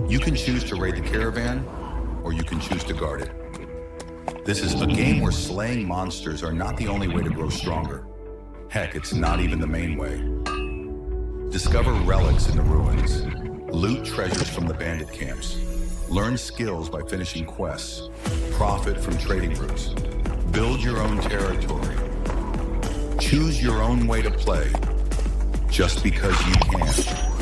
You can choose to raid the caravan, or you can choose to guard it. This is a game where slaying monsters are not the only way to grow stronger. Heck, it's not even the main way. Discover relics in the ruins. Loot treasures from the bandit camps. Learn skills by finishing quests. Profit from trading routes. Build your own territory. Choose your own way to play, just because you can.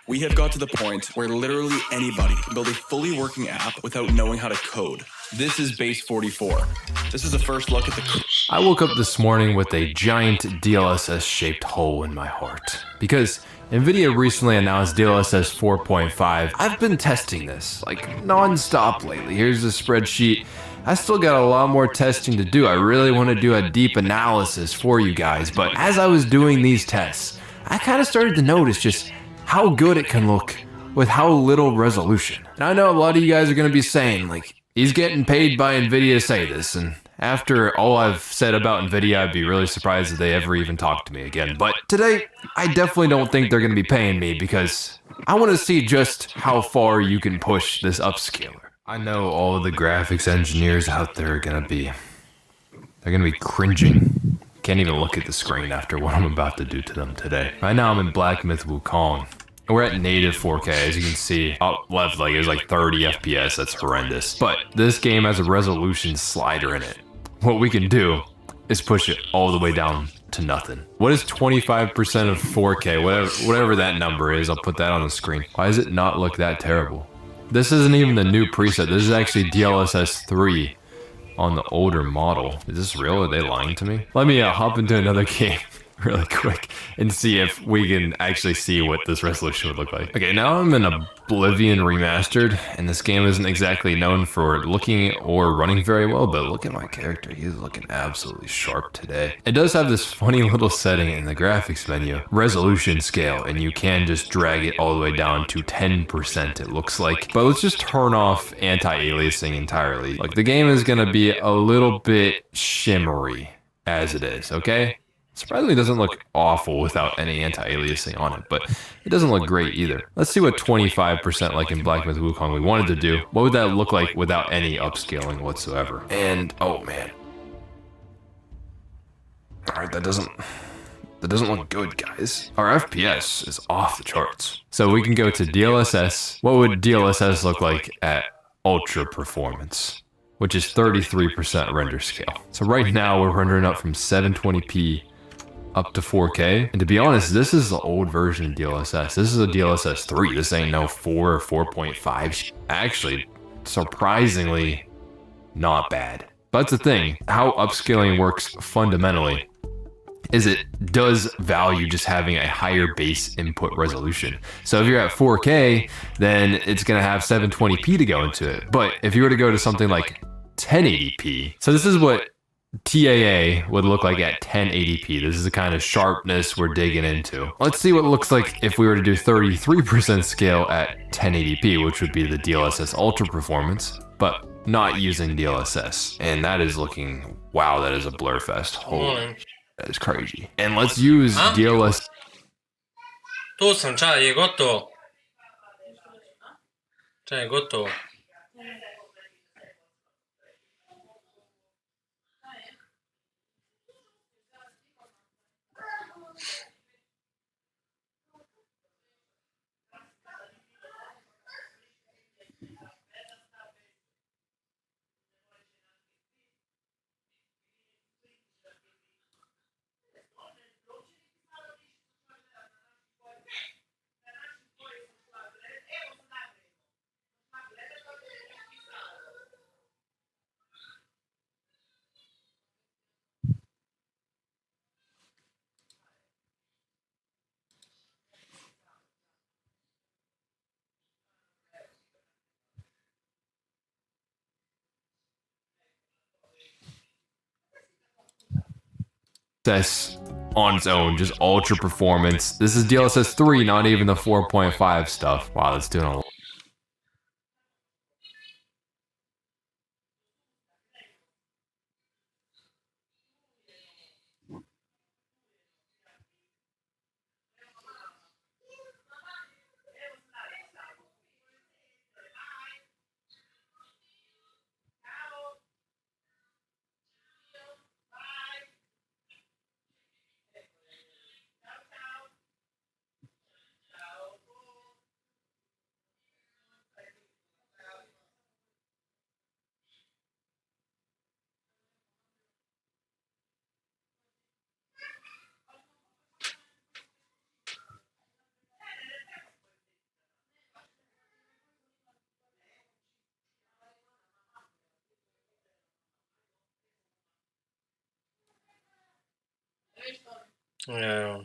We have got to the point where literally anybody can build a fully working app without knowing how to code. This is Base 44. This is a first look at the... I woke up this morning with a giant DLSS-shaped hole in my heart. Because NVIDIA recently announced DLSS 4.5. I've been testing this, like, non-stop lately. Here's the spreadsheet. I still got a lot more testing to do. I really want to do a deep analysis for you guys. But as I was doing these tests, I kind of started to notice just how good it can look with how little resolution. And I know a lot of you guys are going to be saying, like, he's getting paid by NVIDIA to say this, and after all I've said about NVIDIA, I'd be really surprised if they ever even talk to me again. But today, I definitely don't think they're going to be paying me because I want to see just how far you can push this upscaler. I know all of the graphics engineers out there are going to be cringing. Can't even look at the screen after what I'm about to do to them today. Right now I'm in Black Myth Wukong. We're at native 4K, as you can see. Up left, like, there's like 30 FPS, that's horrendous. But this game has a resolution slider in it. What we can do is push it all the way down to nothing. What is 25% of 4K? Whatever that number is, I'll put that on the screen. Why does it not look that terrible? This isn't even the new preset, this is actually DLSS 3. On the older model. Is this real? Are they lying to me? Let me hop into another game really quick and see if we can actually see what this resolution would look like. Okay, now I'm in Oblivion Remastered, and this game isn't exactly known for looking or running very well, but look at my character. He's looking absolutely sharp today. It does have this funny little setting in the graphics menu, resolution scale, and you can just drag it all the way down to 10%, it looks like. But let's just turn off anti-aliasing entirely. Like, the game is gonna be a little bit shimmery as it is, okay? Surprisingly, it doesn't look awful without any anti-aliasing on it, but it doesn't look great either. Let's see what 25% like in Black Myth Wukong we wanted to do. What would that look like without any upscaling whatsoever? And, oh man. Alright, that doesn't look good, guys. Our FPS is off the charts. So we can go to DLSS. What would DLSS look like at ultra performance? Which is 33% render scale. So right now we're rendering up from 720p up to 4K. And to be honest, this is the old version of DLSS. This is a DLSS 3. This ain't no 4 or 4.5. Actually, surprisingly not bad. But that's the thing. How upscaling works fundamentally is it does value just having a higher base input resolution. So if you're at 4K, then it's gonna have 720p to go into it. But if you were to go to something like 1080p, so this is what TAA would look like at 1080p. This is the kind of sharpness we're digging into. Let's see what it looks like if we were to do 33% scale at 1080p, which would be the DLSS Ultra Performance, but not using DLSS. And that is looking, wow, that is a blur fest. Holy, that is crazy. And let's use DLSS. Tu sam, čaj, je gotovo. Čaj, je gotovo. On its own, just ultra performance. This is DLSS 3, not even the 4.5 stuff. Wow, that's doing a lot. Yeah.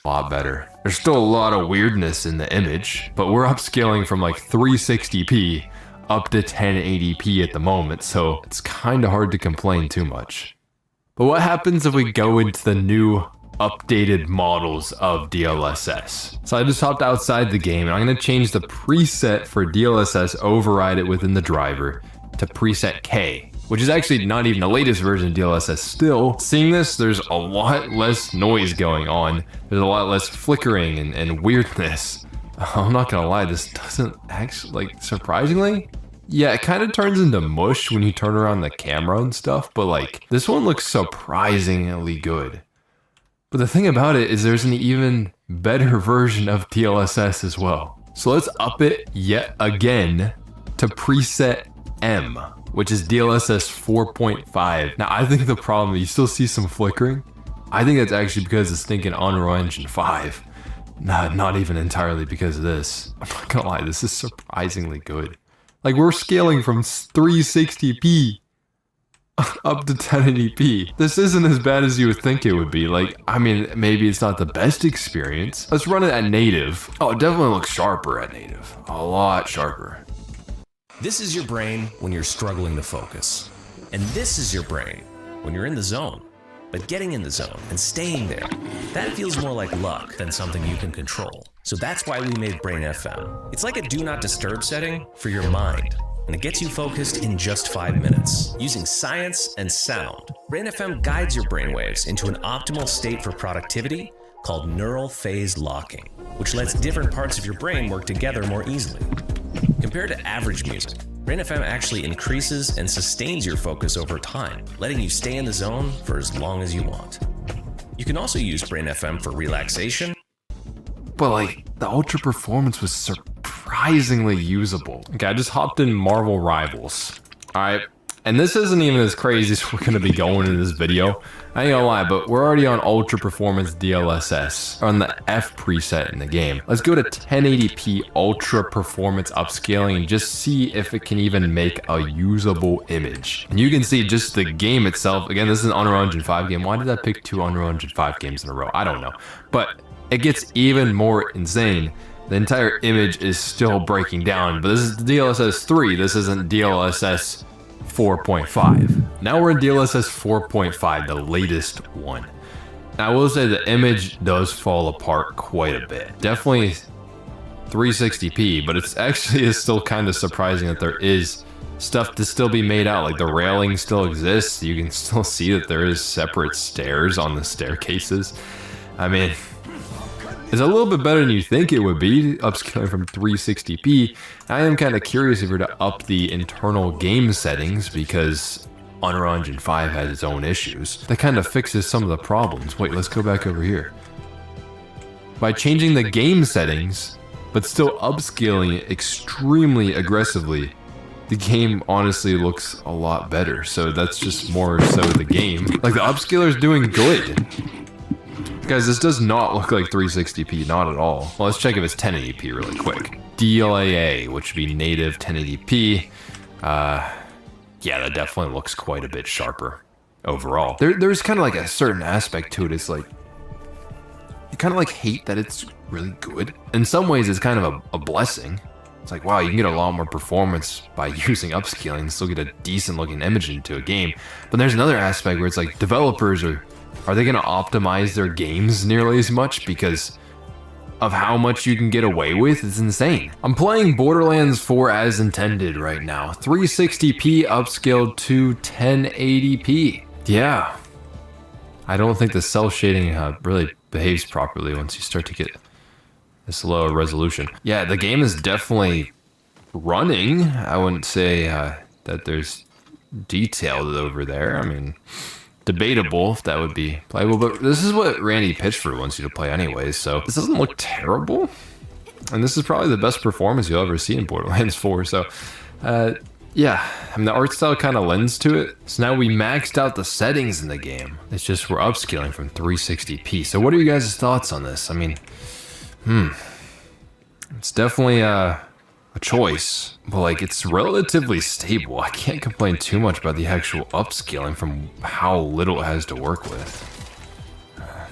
a lot better. There's still a lot of weirdness in the image, but we're upscaling from like 360p up to 1080p at the moment, so it's kind of hard to complain too much. But what happens if we go into the new updated models of DLSS? So I just hopped outside the game and I'm going to change the preset for DLSS, override it within the driver to preset K, which is actually not even the latest version of DLSS still. Seeing this, there's a lot less noise going on. There's a lot less flickering and weirdness. I'm not gonna lie, this doesn't actually, like, surprisingly, yeah, it kind of turns into mush when you turn around the camera and stuff, but like, this one looks surprisingly good. But the thing about it is there's an even better version of DLSS as well. So let's up it yet again to preset M, which is DLSS 4.5. Now, I think the problem, you still see some flickering. I think that's actually because it's thinking Unreal Engine 5. Not even entirely because of this. I'm not gonna lie, this is surprisingly good. Like, we're scaling from 360p up to 1080p. This isn't as bad as you would think it would be. Like, I mean, maybe it's not the best experience. Let's run it at native. Oh, it definitely looks sharper at native. A lot sharper. This is your brain when you're struggling to focus. And this is your brain when you're in the zone. But getting in the zone and staying there, that feels more like luck than something you can control. So that's why we made Brain FM. It's like a do not disturb setting for your mind, and it gets you focused in just 5 minutes. Using science and sound, Brain FM guides your brainwaves into an optimal state for productivity called neural phase locking, which lets different parts of your brain work together more easily. Compared to average music, Brain FM actually increases and sustains your focus over time, letting you stay in the zone for as long as you want. You can also use Brain FM for relaxation. But like, the Ultra Performance was surprisingly usable. Okay, I just hopped in Marvel Rivals. Alright, and this isn't even as crazy as we're gonna be going in this video. I ain't gonna lie, but we're already on Ultra Performance DLSS, on the F preset in the game. Let's go to 1080p Ultra Performance upscaling and just see if it can even make a usable image. And you can see just the game itself. Again, this is an Unreal Engine 5 game. Why did I pick 2 Unreal Engine 5 games in a row? I don't know. But it gets even more insane. The entire image is still breaking down, but this is DLSS 3. This isn't DLSS 4.5. Now we're in DLSS 4.5, the latest one. Now, I will say the image does fall apart quite a bit. Definitely 360p, but it's actually is still kind of surprising that there is stuff to still be made out. Like, the railing still exists. You can still see that there is separate stairs on the staircases. I mean, it's a little bit better than you think it would be, upscaling from 360p. I am kind of curious if we're to up the internal game settings, because Unreal Engine 5 has its own issues. That kind of fixes some of the problems. Wait, let's go back over here. By changing the game settings, but still upscaling it extremely aggressively, the game honestly looks a lot better. So that's just more so the game. Like, the upscaler is doing good. Guys, this does not look like 360p, not at all. Well, let's check if it's 1080p really quick. DLAA, which would be native 1080p. Yeah, that definitely looks quite a bit sharper overall. There's kind of like a certain aspect to it. It's like, you kind of like hate that it's really good. In some ways, it's kind of a blessing. It's like, wow, you can get a lot more performance by using upscaling and still get a decent looking image into a game. But there's another aspect where it's like, developers are they going to optimize their games nearly as much because of how much you can get away with? It's insane. I'm playing Borderlands 4 as intended right now. 360p upscaled to 1080p. Yeah. I don't think the cell shading really behaves properly once you start to get this lower resolution. Yeah, the game is definitely running. I wouldn't say that there's detailed over there. I mean, debatable if that would be playable, but this is what Randy Pitchford wants you to play anyways, so this doesn't look terrible. And this is probably the best performance you'll ever see in Borderlands 4, so yeah, I mean, the art style kind of lends to it. So now we maxed out the settings in the game. It's just we're upscaling from 360p. So what are you guys' thoughts on this? I mean, it's definitely a choice, but like, it's relatively stable. I can't complain too much about the actual upscaling from how little it has to work with.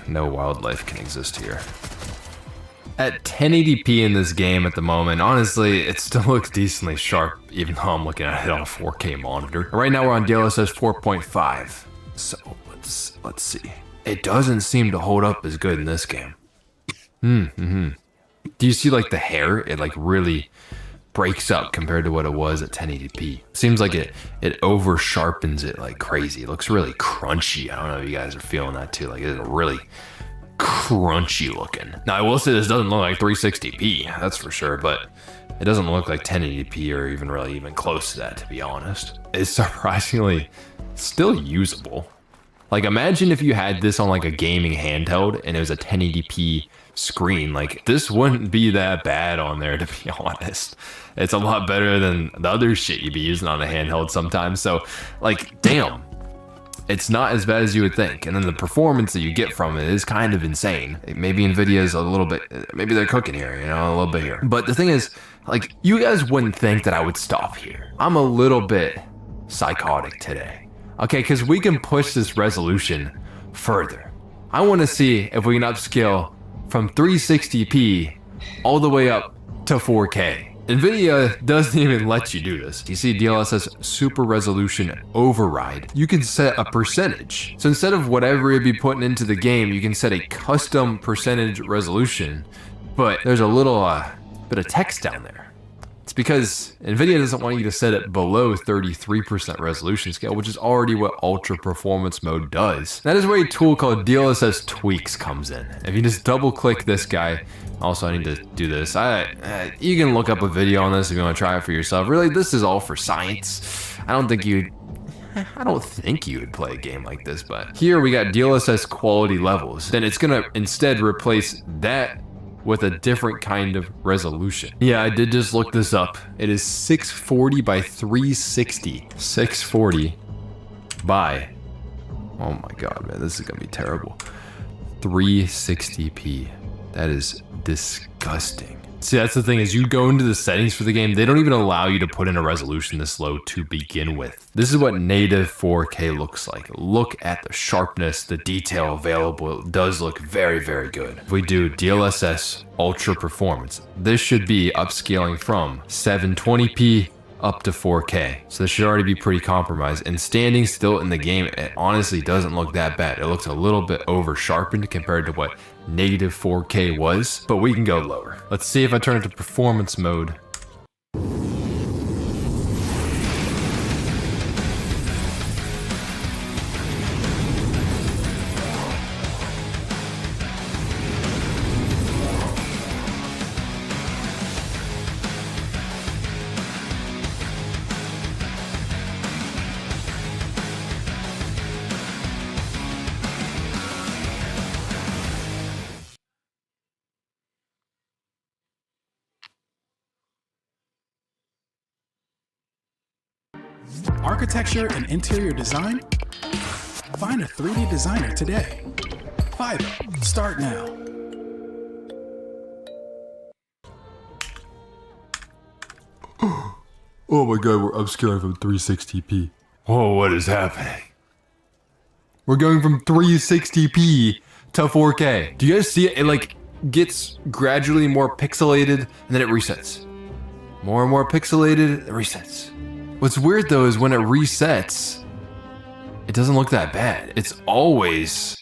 no wildlife can exist here. At 1080p in this game at the moment, honestly, it still looks decently sharp, even though I'm looking at it on a 4K monitor. Right now we're on DLSS 4.5, so let's see. It doesn't seem to hold up as good in this game. Do you see like the hair? It like really breaks up compared to what it was at 1080p. Seems like it over sharpens it like crazy. It looks really crunchy. I don't know if you guys are feeling that too. Like it's really crunchy looking. Now I will say this doesn't look like 360p, that's for sure, but it doesn't look like 1080p or even close to that, to be honest. It's surprisingly still usable. Like imagine if you had this on like a gaming handheld and it was a 1080p screen. Like this wouldn't be that bad on there, to be honest. It's a lot better than the other shit you'd be using on a handheld sometimes. So like, damn. It's not as bad as you would think, and then the performance that you get from it is kind of insane. Maybe Nvidia's a little bit, maybe they're cooking here, you know, a little bit here. But the thing is, like, you guys wouldn't think that I would stop here. I'm a little bit psychotic today. Okay, because we can push this resolution further. I want to see if we can upscale from 360p all the way up to 4K. Nvidia doesn't even let you do this. You see DLSS Super Resolution Override. You can set a percentage. So instead of whatever you'd be putting into the game, you can set a custom percentage resolution, but there's a little bit of text down there. It's because Nvidia doesn't want you to set it below 33% resolution scale, which is already what Ultra Performance Mode does. That is where a tool called DLSS Tweaks comes in. If you just double click this guy, also I need to do this. You can look up a video on this if you want to try it for yourself. Really, this is all for science. I don't think you would play a game like this, but here we got DLSS quality levels. Then it's gonna instead replace that with a different kind of resolution. Yeah, I did just look this up. It is 640 by 360. 640 by, oh my god, man, this is gonna be terrible. 360p. That is disgusting. See, that's the thing, is you go into the settings for the game, they don't even allow you to put in a resolution this low to begin with. This is what native 4K looks like. Look at the sharpness, the detail available. It does look very, very good. If we do DLSS Ultra Performance, this should be upscaling from 720p up to 4K. So this should already be pretty compromised. And standing still in the game, it honestly doesn't look that bad. It looks a little bit over sharpened compared to what native 4K was, but we can go lower. Let's see if I turn it to performance mode. Architecture and interior design? Find a 3D designer today. Fiverr, start now. Oh my god, we're upscaling from 360p. Whoa, what is happening? We're going from 360p to 4K. Do you guys see it? It like gets gradually more pixelated and then it resets. More and more pixelated, it resets. What's weird though is when it resets, it doesn't look that bad. It's always...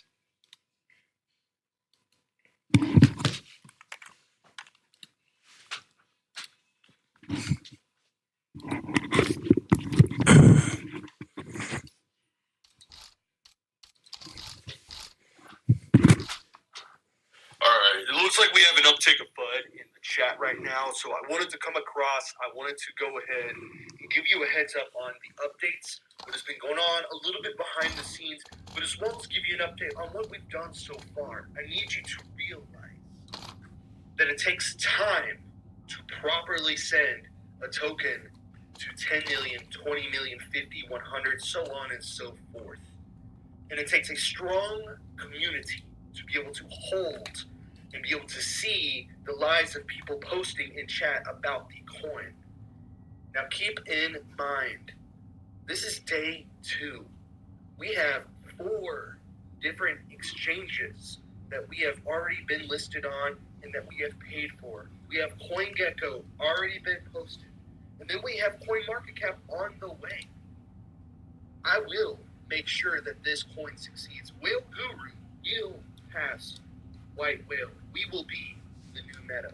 Alright, it looks like we have an uptick of FUD in the chat right now, so I wanted to come across, I wanted to go ahead and give you a heads up on the updates, what has been going on, a little bit behind the scenes, but as well as give you an update on what we've done so far. I need you to realize that it takes time to properly send a token to 10 million, 20 million, 50, 100, so on and so forth. And it takes a strong community to be able to hold and be able to see the lives of people posting in chat about the coin. Now keep in mind, this is day 2. We have 4 different exchanges that we have already been listed on and that we have paid for. We have CoinGecko already been posted. And then we have CoinMarketCap on the way. I will make sure that this coin succeeds. Whale Guru will pass White Whale. We will be the new meta.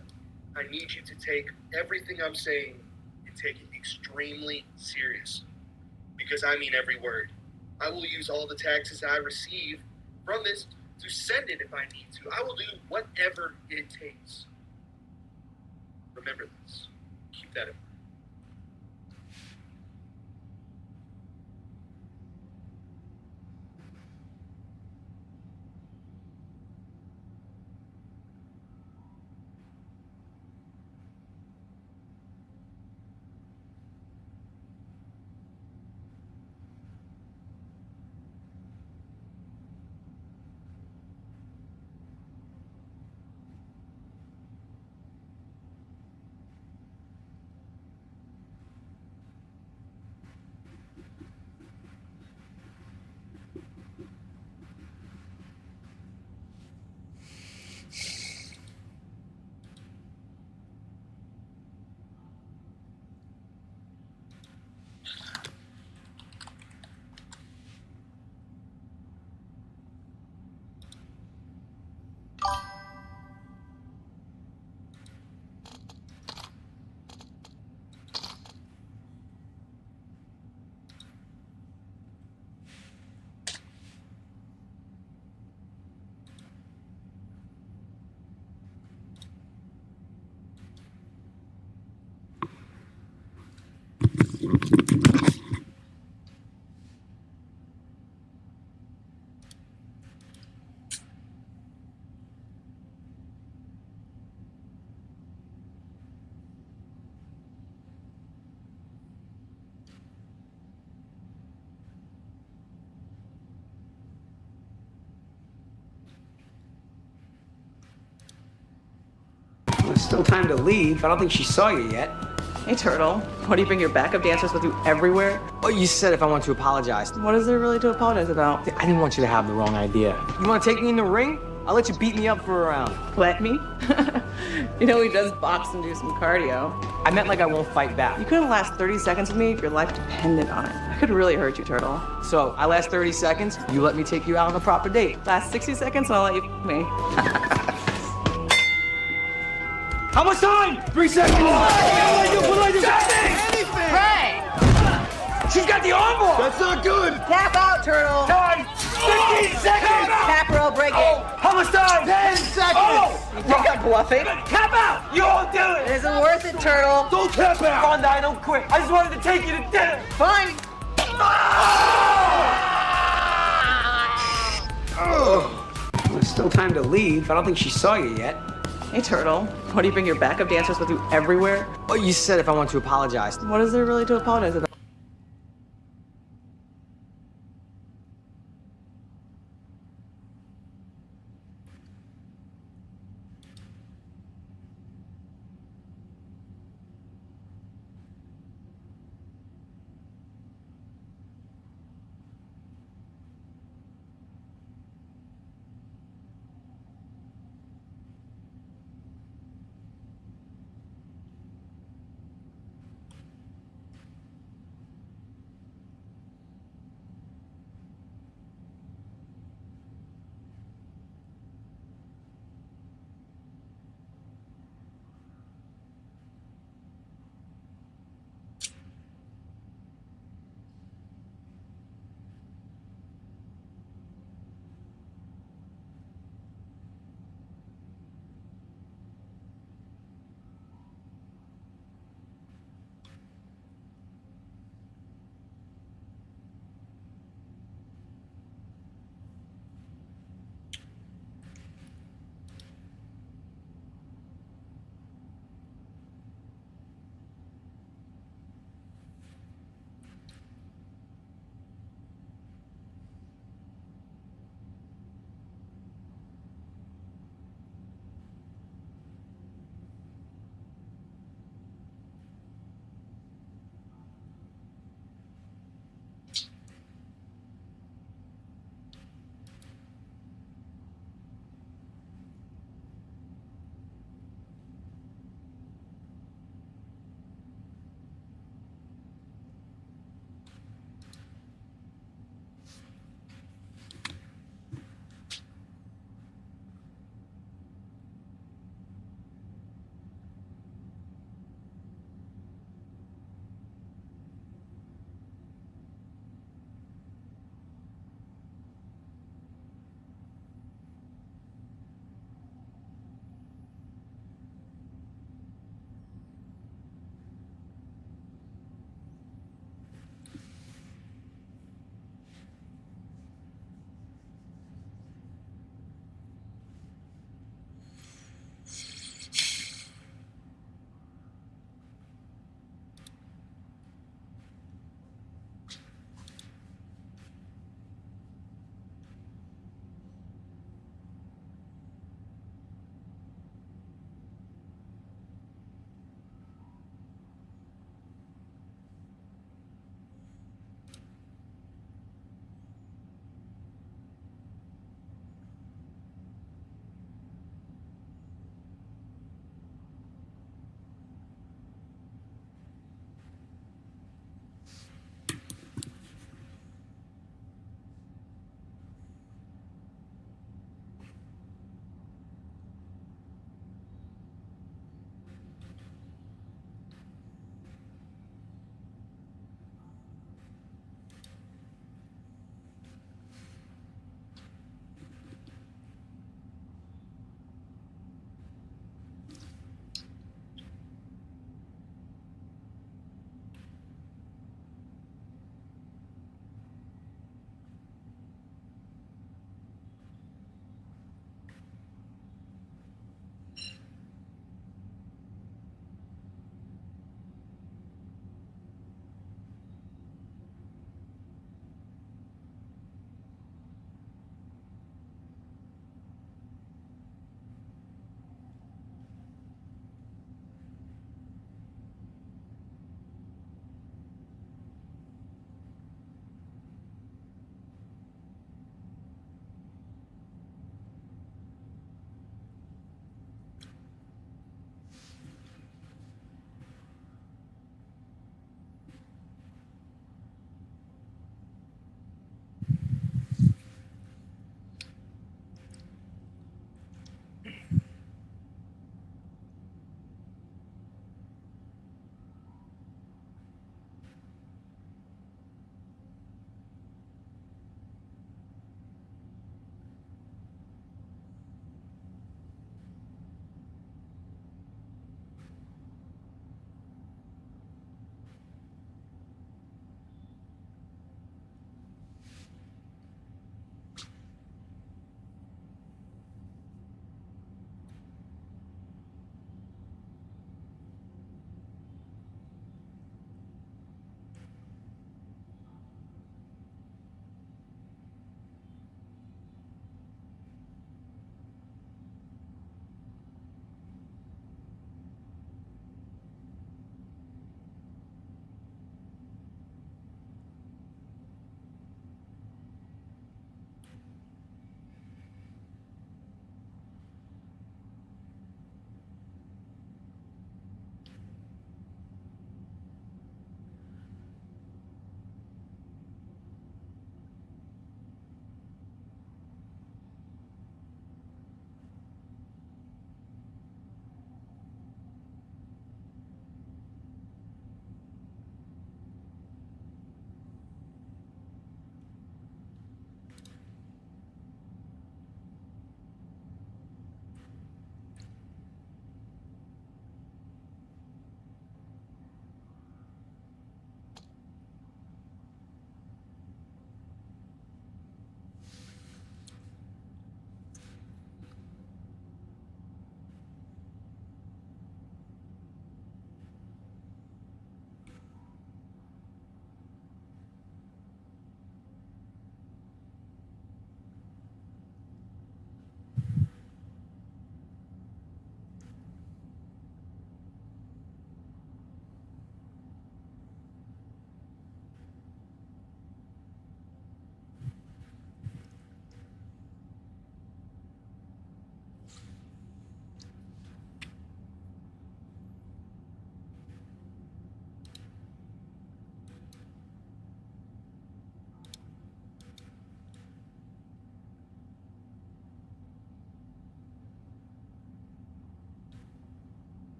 I need you to take everything I'm saying and take it extremely serious. Because I mean every word. I will use all the taxes I receive from this to send it if I need to. I will do whatever it takes. Remember this. Keep that in mind. There's still time to leave. I don't think she saw you yet. Hey, Turtle. What do you bring your backup dancers with you everywhere? Oh, you said if I want to apologize. What is there really to apologize about? I didn't want you to have the wrong idea. You want to take me in the ring? I'll let you beat me up for a round. Let me? You know he does box and do some cardio. I meant like I won't fight back. You couldn't last 30 seconds with me if your life depended on it. I could really hurt you, Turtle. So, I last 30 seconds, you let me take you out on a proper date. Last 60 seconds and I'll let you f me. How much time? 3 seconds. What do I do? Anything! Right! She's got the armbar. That's not good. Tap out, Turtle! Time. 15 seconds. Tap roll, break it! How much time? 10 seconds. Oh. You think I'm bluffing? Tap out. You won't do It it. isn't worth it, Turtle. Don't tap out. Fonda, I don't quit. I just wanted to take you to dinner. Fine. There's still time to leave. I don't think she saw you yet. Hey, Turtle. What do you bring your backup dancers with you everywhere? Oh, you said if I want to apologize. What is there really to apologize about?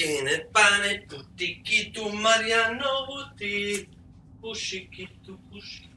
che nel pane tutti chi tu Mariano Butti. Pusci chi tu pusci.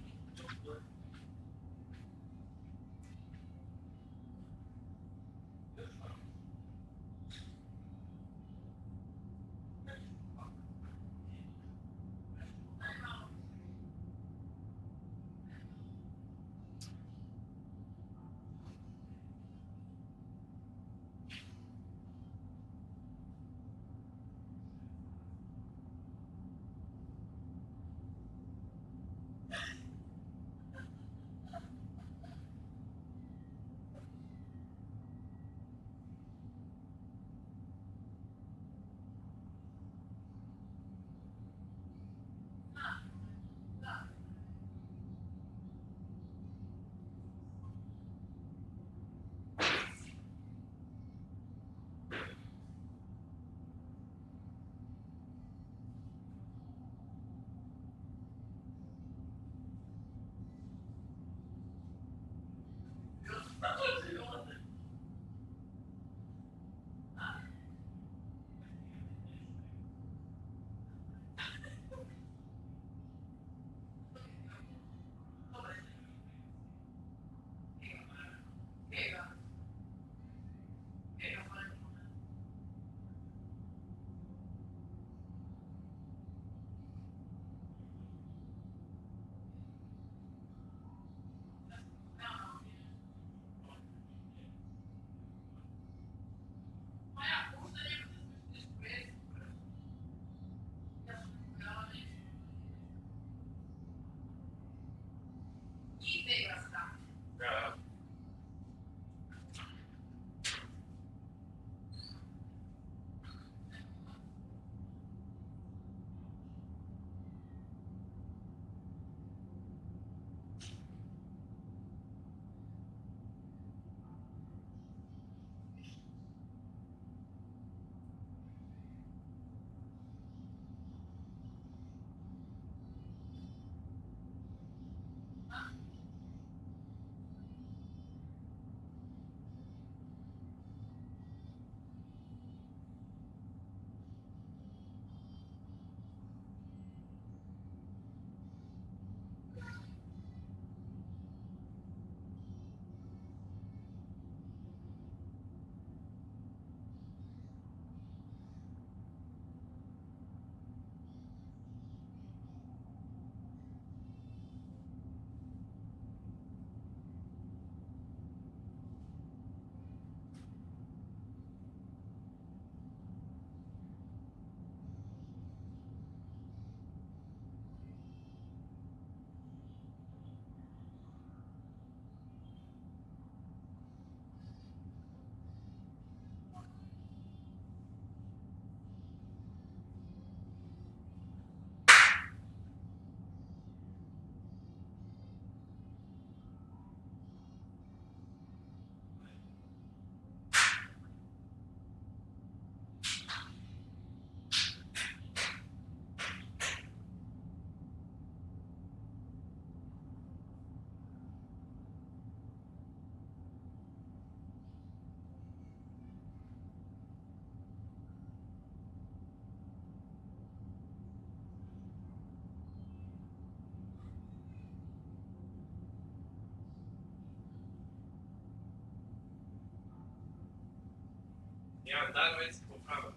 Ja, da jest poprawa.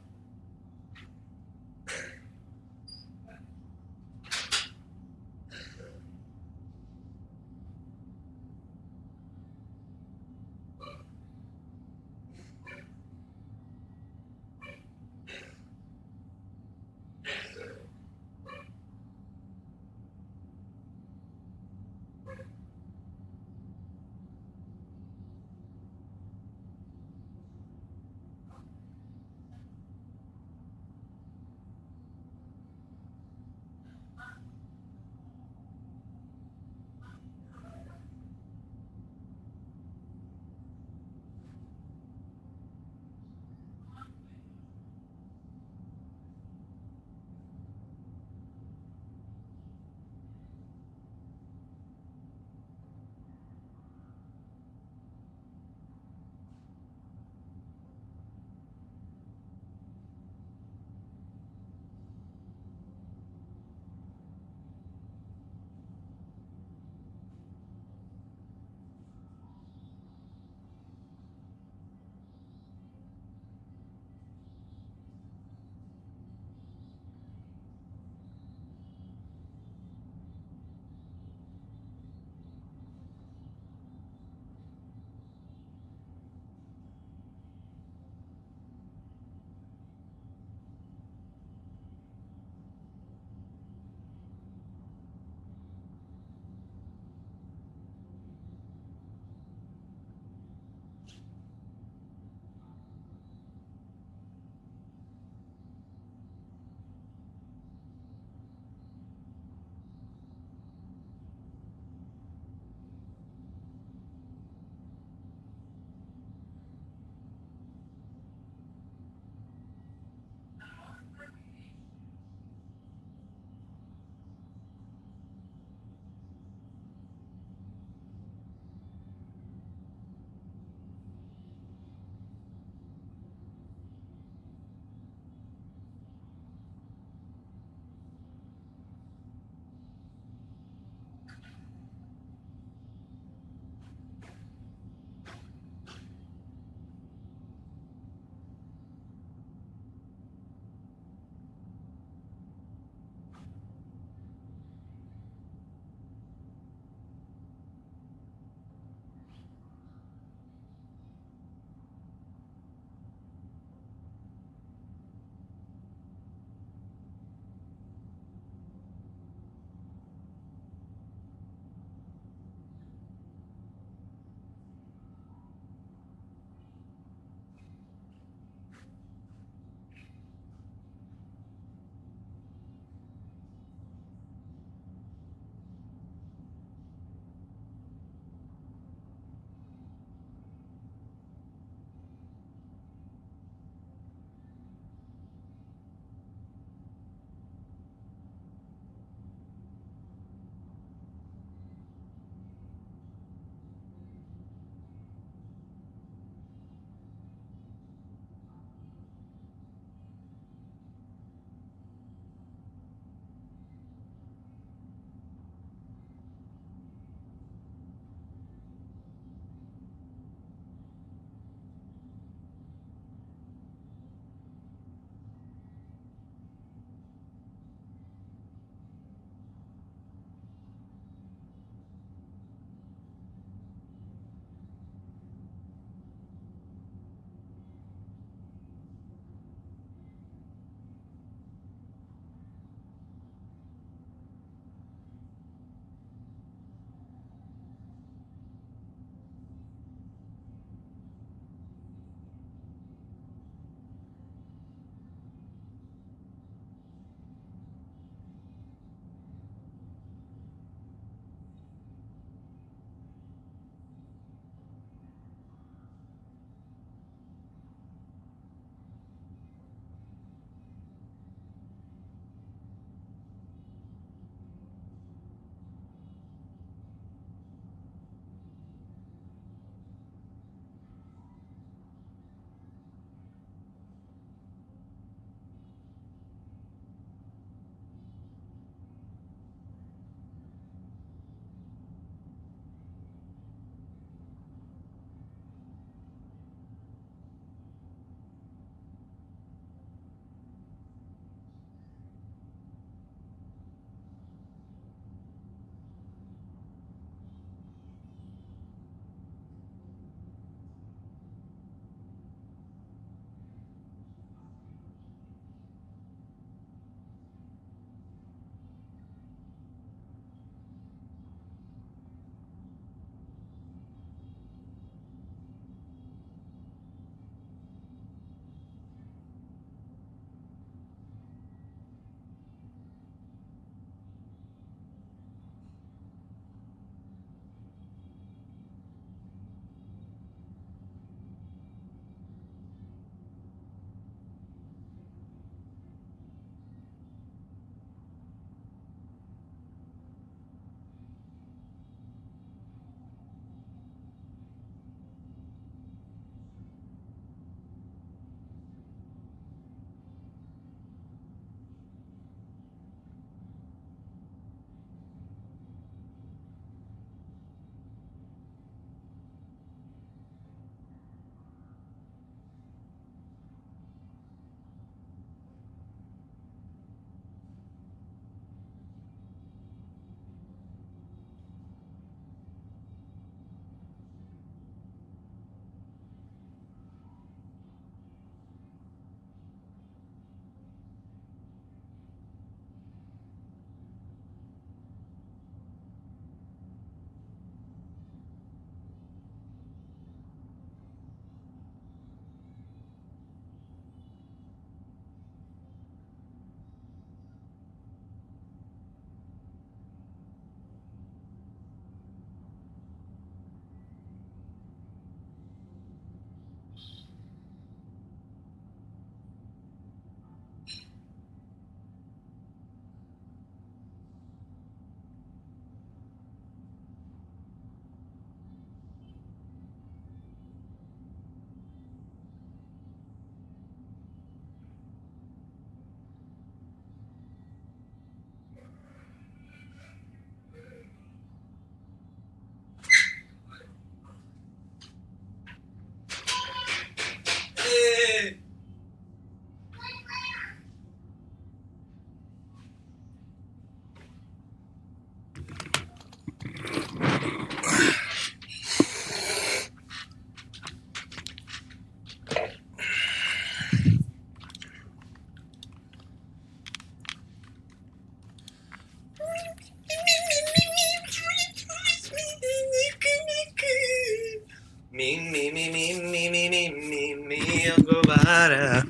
mi odgovara.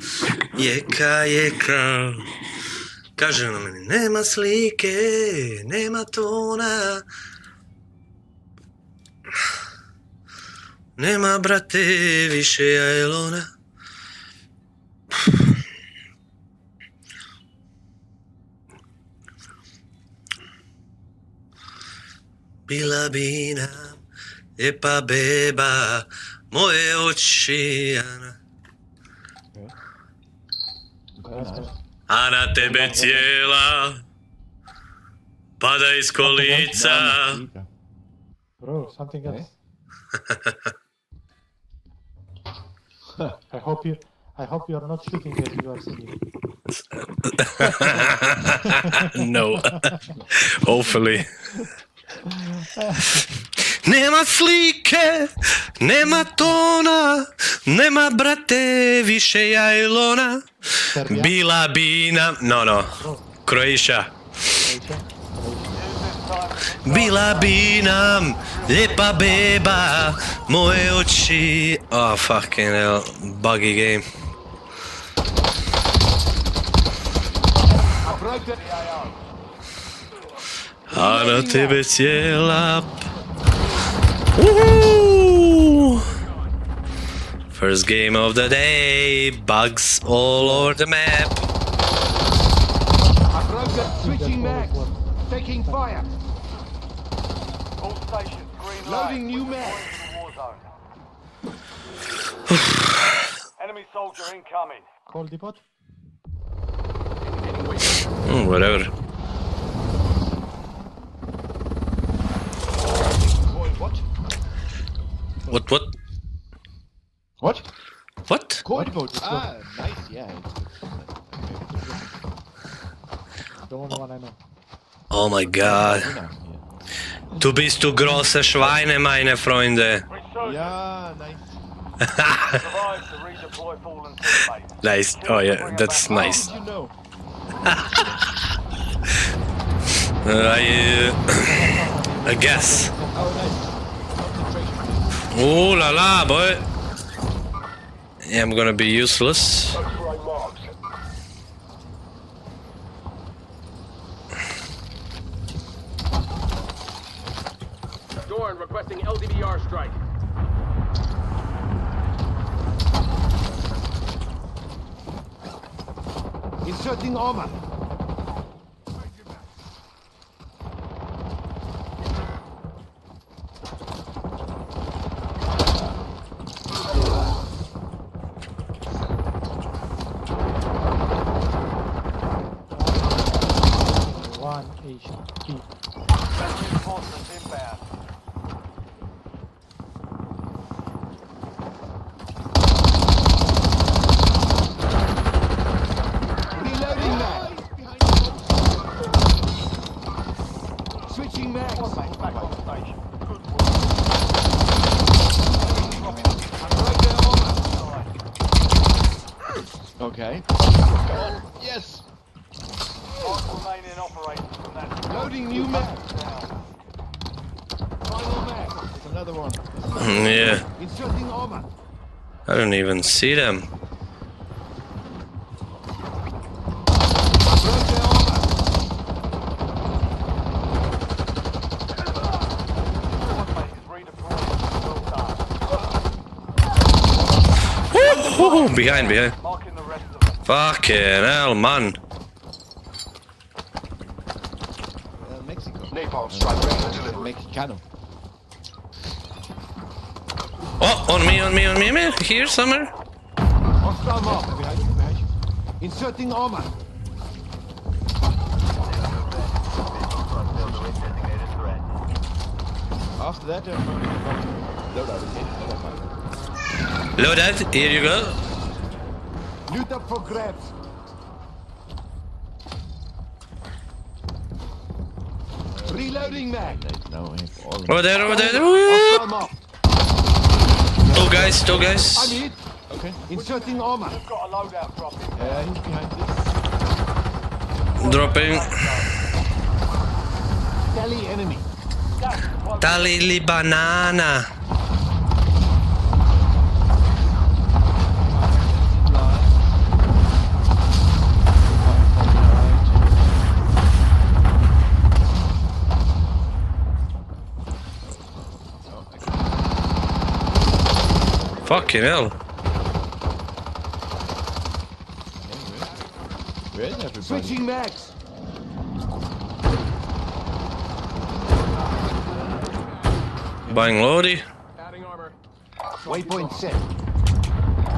Jeka. Kaže na meni, nema slike, nema tona. Nema, brate, više ajlona. Bila bi nam lijepa beba, moje oči, a na tebe cijela pada iz kolica. Bro, something else. I hope you are not shooting as you are singing. No. Hopefully. Nema slike, nema tona, nema, brate, više jajlona. Bila bi nam... No. Croatia. Bila bi nam lijepa beba, moje oči... Oh, fucking hell. Buggy game. A na tebe cijela... Woohoo! First game of the day. Bugs all over the map. Switching mags. Taking fire. All stations, green light. Loading new mags. Enemy soldier incoming. Call depot. Whatever. What? What? Code boat. Ah, nice, yeah. The only one I know. Oh my god. Du bist du große Schweine, meine Freunde. Yeah, nice. Nice. Oh yeah, that's nice. You know. I guess. Oh la la, boy. Yeah, I'm gonna be useless. Doran requesting LDBR strike. Inserting armor. Okay. Yes. Remaining operators from that. Loading new map. Final map. There's another one. Yeah. Inserting armor. I don't even see them. Woo, behind. Fucking hell, man. Mexico. Napalm strike ready for delivery. Mexicano. Oh, on me. Here somewhere. Hostile mark. Behind you. Inserting armor. After that, Loadout, here you go. Loot up for grabs. Reloading mag. Over there. Hostile mark. Two guys. I'm hit. Okay. Inserting armor. We've got a loadout dropping. Yeah, he's behind this. Dropping. Tally enemy. Tali li banana. Fucking hell. Where is everybody? Switching mags. Buying Lodi. Waypoint set.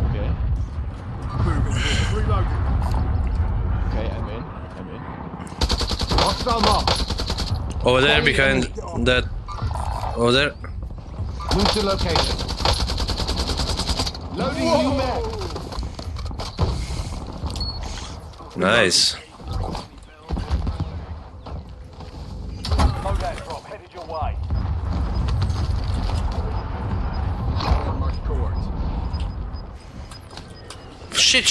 Okay. Okay, I'm in. Hostile mark. Over there behind that. Over there. Move to location. Loading new mag. Nice. Loadout drop headed your way. Shit.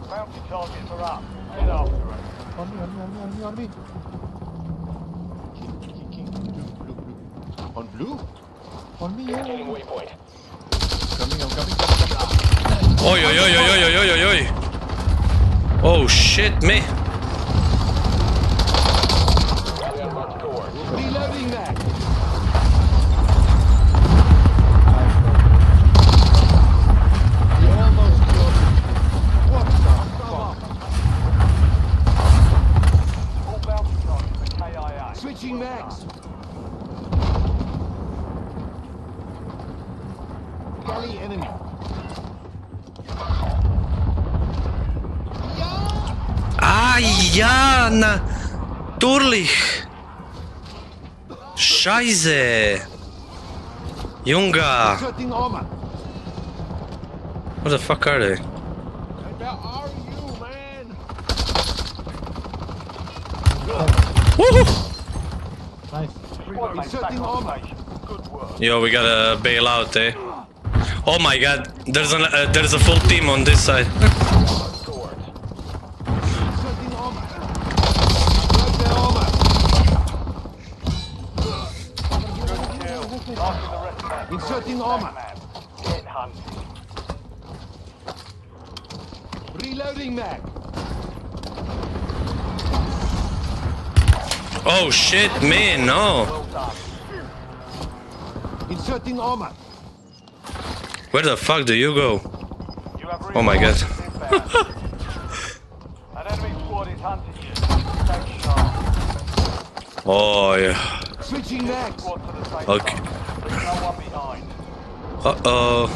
Bounty targets are up. Head after it. On me. On blue? On me, yeah. Waypoint. I'm coming. Oi. Oh shit, me. Reloading mag. You almost killed me. What the fuck? All bounty targets are KIA. Switching mags. Galley enemy. Ja, natürlich. Scheiße. Junga. Inserting armor. What the fuck are they? Where are you, man? Woohoo! Inserting armor. Good work. Yo, we gotta bail out, eh? Oh my god, there's a full team on this side. Inserting armor. Grab their armor. Inserting armor. Get hunted. Reloading mag. Oh shit, me, no. Well done. Inserting armor. Where the fuck do you go? You have Oh my god. reinforcements inbound. An enemy squad is hunting you. Stay sharp. Oh yeah. Switching mags. Squad to the safe Okay. zone. Leave no one behind. Uh-oh.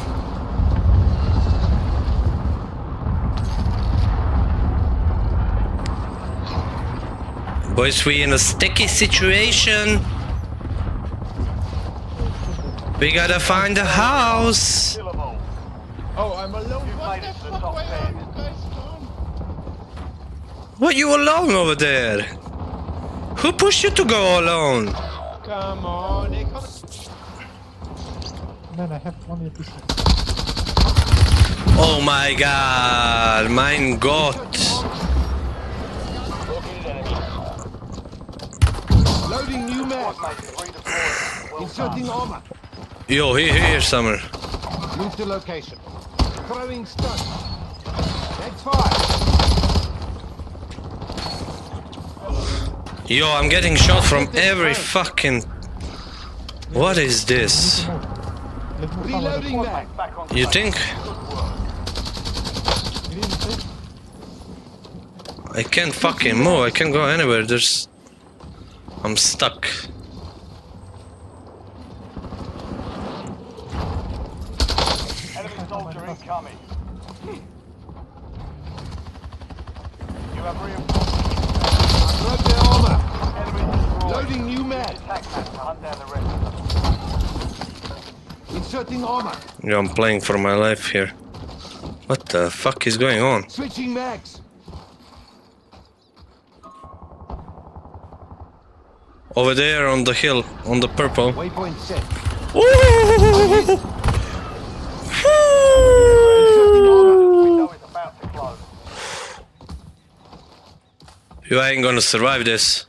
Boys, we in a sticky situation. We gotta find a house. Kill 'em all. Oh, I'm alone. You've What made the it to the fuck? top Where 10. are you guys gone? What, you alone over there? Who pushed you to go alone? Come on, they come. Man, I have only a piece. Oh my god, mein Gott. Loading new mag. Inserting armor. Yo, here, Summer. Move to location. Throwing stun. Next fire. Yo, I'm getting shot from every fucking... What is this? Reloading mag. You think? I can't fucking move, I can't go anywhere, I'm stuck. Enemy soldier incoming. You have reinforcements. Grab their armor. Enemy destroyed. Loading new mag. Attack map to hunt down the rest. Inserting armor. Yo, I'm playing for my life here. What the fuck is going on? Switching mags. Over there on the hill, on the purple. Waypoint set. Woo! Window is about to close. You ain't gonna survive this.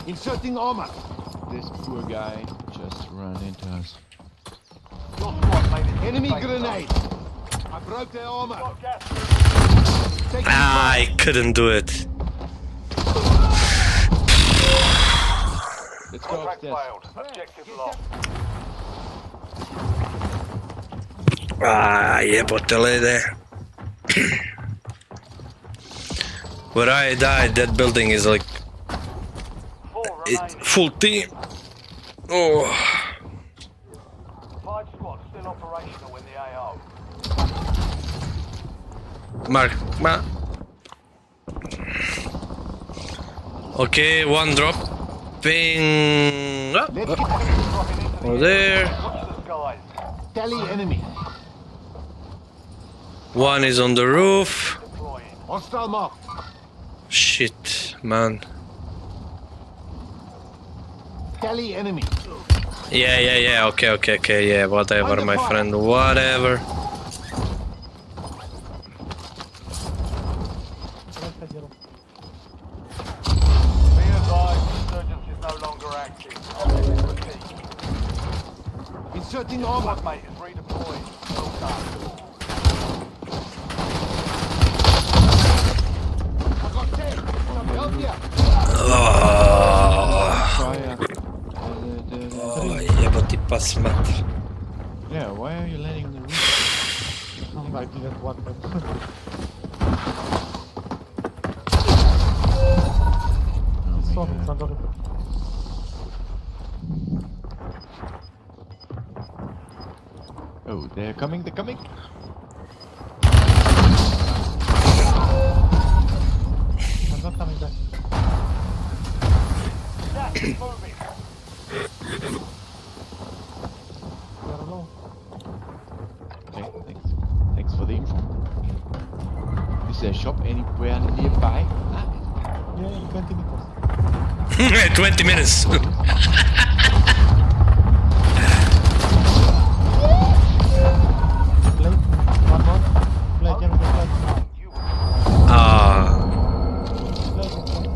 Inserting armor. This poor guy just ran into us. Your squad made it. Enemy grenade. I broke their armor. Ah, I couldn't do it. Contract failed. Objective lost. Ah, jebotele there. Where I died, that building is like full team. Oh. 5 squads still operational in the AO. Mark. Okay, one dropping. Oh, there. Tally enemy. One is on the roof. Hostile mark. Shit, man. Tally enemy. Yeah. Okay. Yeah, whatever, my friend. Whatever. Be advised, insurgents is no longer active. Inserting armor. Mate is redeployed. Well done. I got 10. Some help here. Oh, jeboti pasmat. Yeah, why are you landing on the roof? I didn't want that. Oh, they're coming. I'm not coming back. Gas is moving. They're alone. Okay, thanks for the info. Is there a shop anywhere nearby? Yeah, 20 meters. 20 minutes.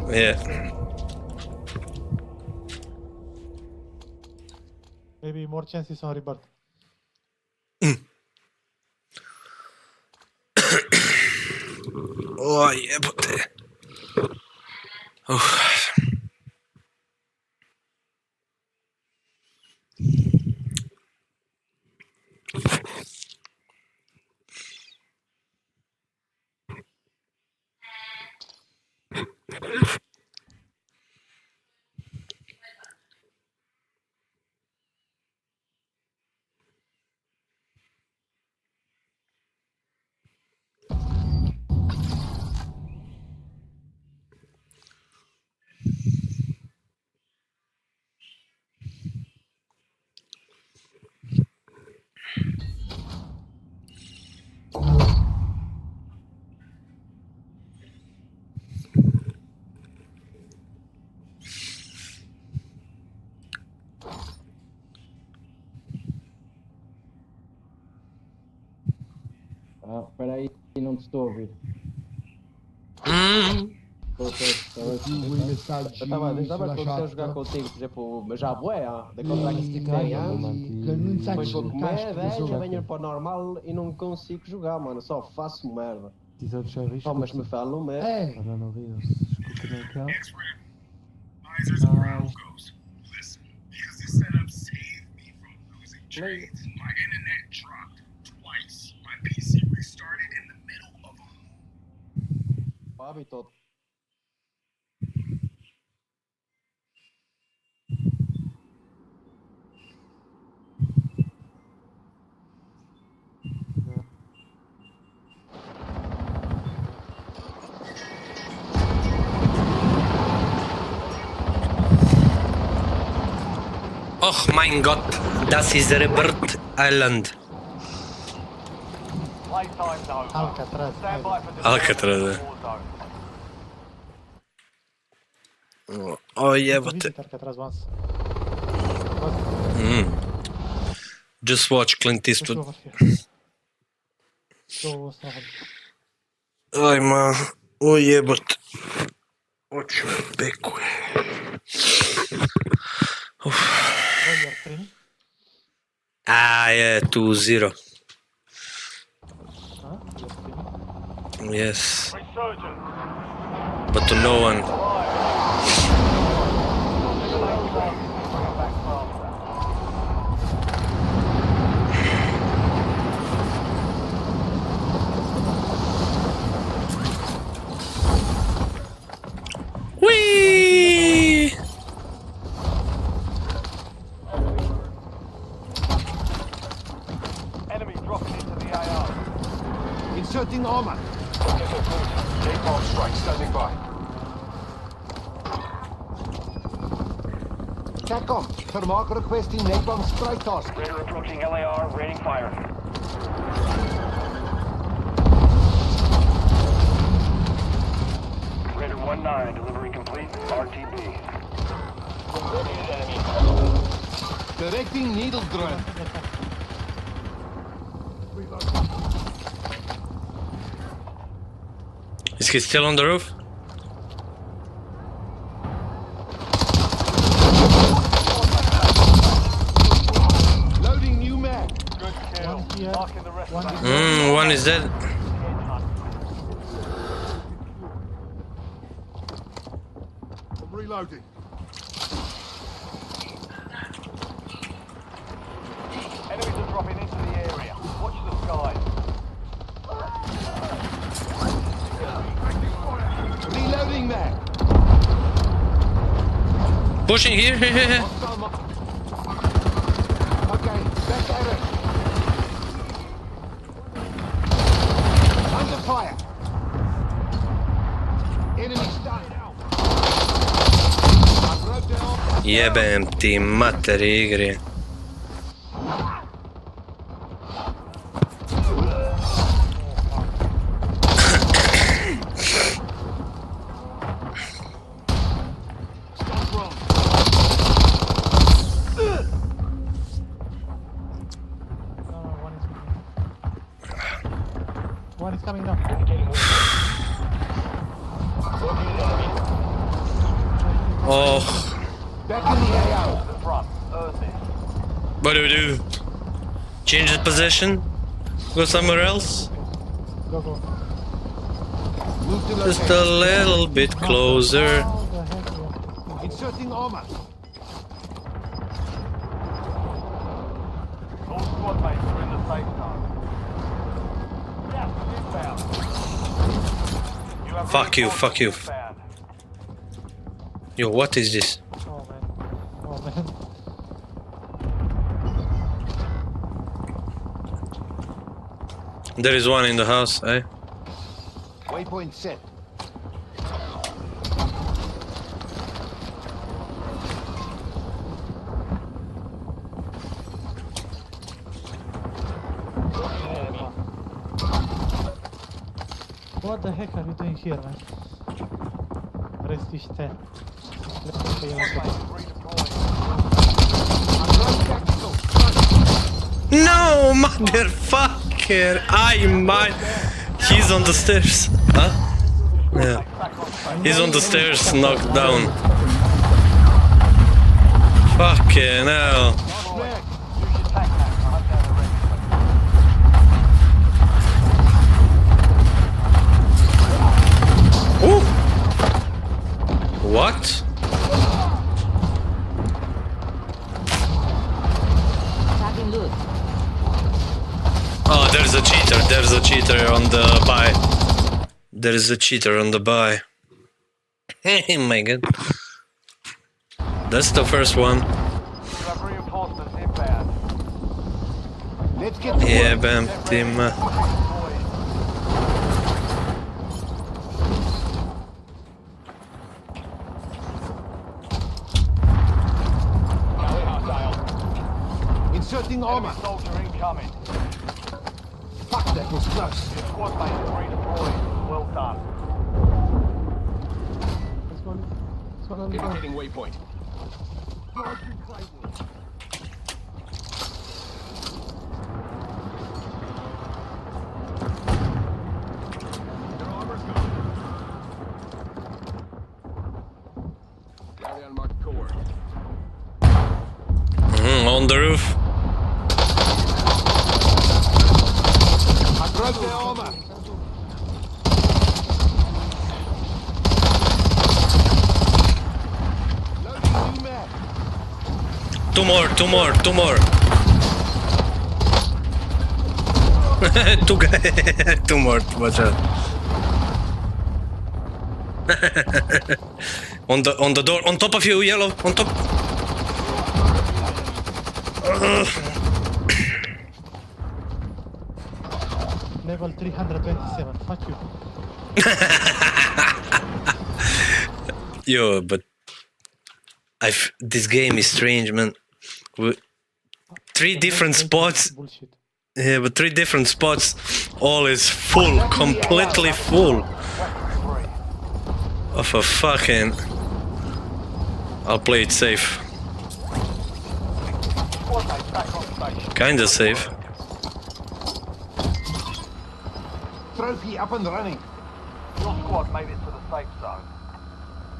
Yeah. Maybe more chances on rebirth. Oh, yeah, but... Oh. Espera aí, não te estou a ouvir. Estava a jogar contigo, por exemplo, mas já bué, da contract que tem anos, depois vou comer, já venho para o normal e não consigo jogar, mano, só faço merda. Oh, mas me falam merda. Agora não vi, escuta bem cá. Hábito. Oh mein Gott, das ist Rebirth Island. Playtime's over. Alcatraz. Stand by for Alcatraz. Warzone. Oh yeah, but... Alcatraz once. Just watch Clint Eastwood. Ay, man. Oh yeah, but... Watch your back. Ah, yeah, 2-0. Yes. But to no one. Inserting armor. Napalm strike standing by. TACOM, Vermark requesting napalm strike task. Raider approaching LAR, rating fire. Raider 1-9, delivery complete, RTB. Directing needle drone. Is he still on the roof? Loading new mag. Good kill. Marking the rest of that. One is dead. I'm reloading. Enemies are dropping into the area. Watch the skies. Reloading mag. Pushing here. Okay, back at it. Under fire. Enemy started out. Jebem ti materi igri. One is coming now. Oh, Back in the AO. The front. Earthy. what do we do? Change the position? Go somewhere else? Go, go. Move to Just location. a little bit closer. How the heck you- Inserting armor. All squad mates are in the safe zone. Gas inbound. You have Fuck you, fuck you. inbound. Yo, what is this? Oh man. Oh man. There is one in the house, eh? Waypoint set. What the heck are you doing here, man? Rest is 10. No, motherfucker! He's on the stairs. Huh? Yeah. He's on the stairs, knocked down. Fucking hell. Ooh. What? Oh, there's a cheater. There's a cheater on the buy. There is a cheater on the buy. Oh my god. That's the first one. You have reinforcements inbound. Let's get to Yeah, work. bam, team. Inserting armor. Enemy soldier incoming. Fuck, that was close. Your squad mates redeployed. Well done. This one on the Indicating waypoint. On the roof. I broke their armor. Loading new mag. Two more. Two guys. Two more. Watch out. On the door. On top of you, yellow. On top. level 327. Fuck you. Yo, but this game is strange, man. Three different spots. Yeah, but 3 different spots. All is full, completely full. Of a fucking. I'll play it safe. Kinda safe. Trophy up and running. Your squad made it to the safe zone.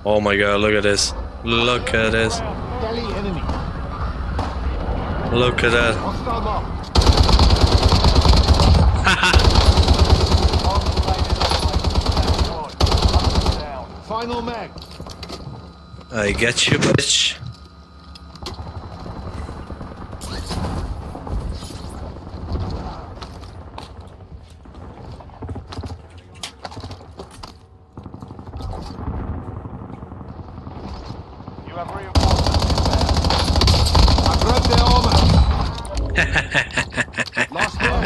Oh my god, look at this. Look at this. Galley enemy. Look at that. Hostile mark. Final mag. I get you, bitch. You have reinforcements I grabbed their armor. Last one.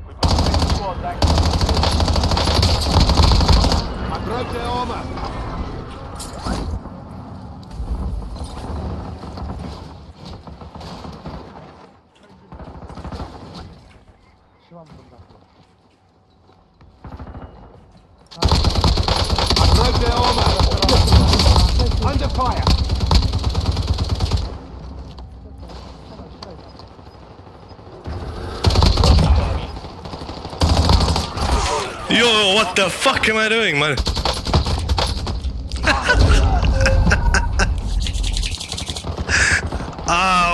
We've got 6 squads active. I grabbed their armor. I grabbed their armor. Under fire. Yo, what the fuck am I doing, man?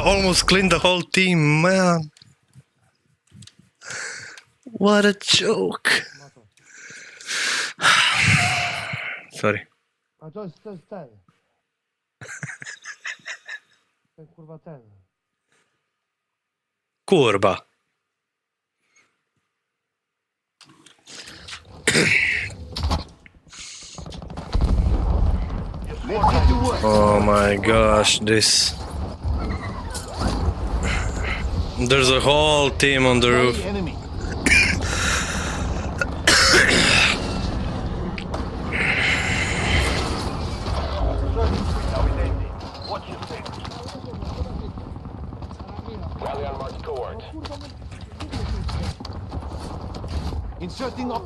Almost cleaned the whole team, man. What a joke. Sorry. A to jest ten. Ten kurwa ten. Kurwa. Oh my gosh, this. There's a whole team on the roof. Enemy. Watch your six. Rally on marked court. Inserting up.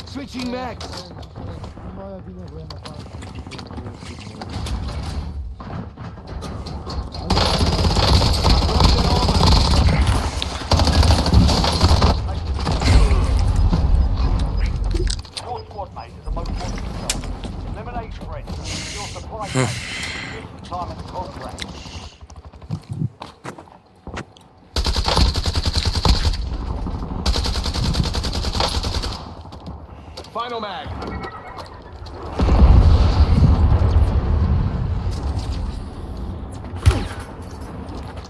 Switching mags. Your squad mate is the most wanted target. Eliminate threats. Your supply chain. Use time in the contract. Final mag.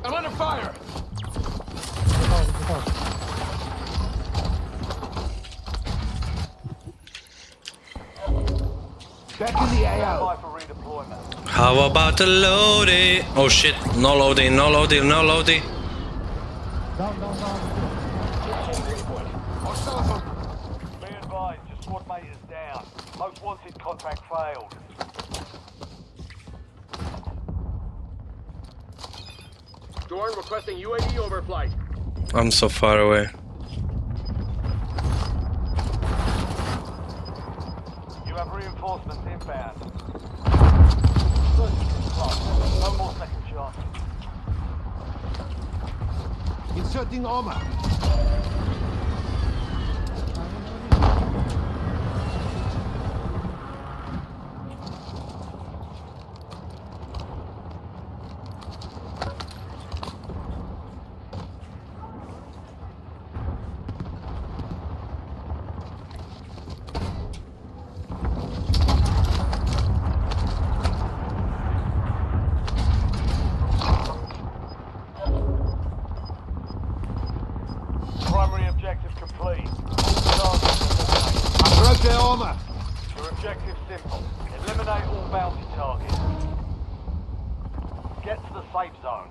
I'm under fire. Back in the AO. Apply for redeployment. How about the loading? Oh shit, no loading, no loading, no loading. Be advised, your squad mate is down. Most wanted contract failed. Dorn requesting UAV overflight. I'm so far away. You have reinforcements inbound. No more second chance. Inserting armor. Primary objective complete. All targets eliminated. I broke their armor. Your objective simple. Eliminate all bounty targets. Get to the safe zone.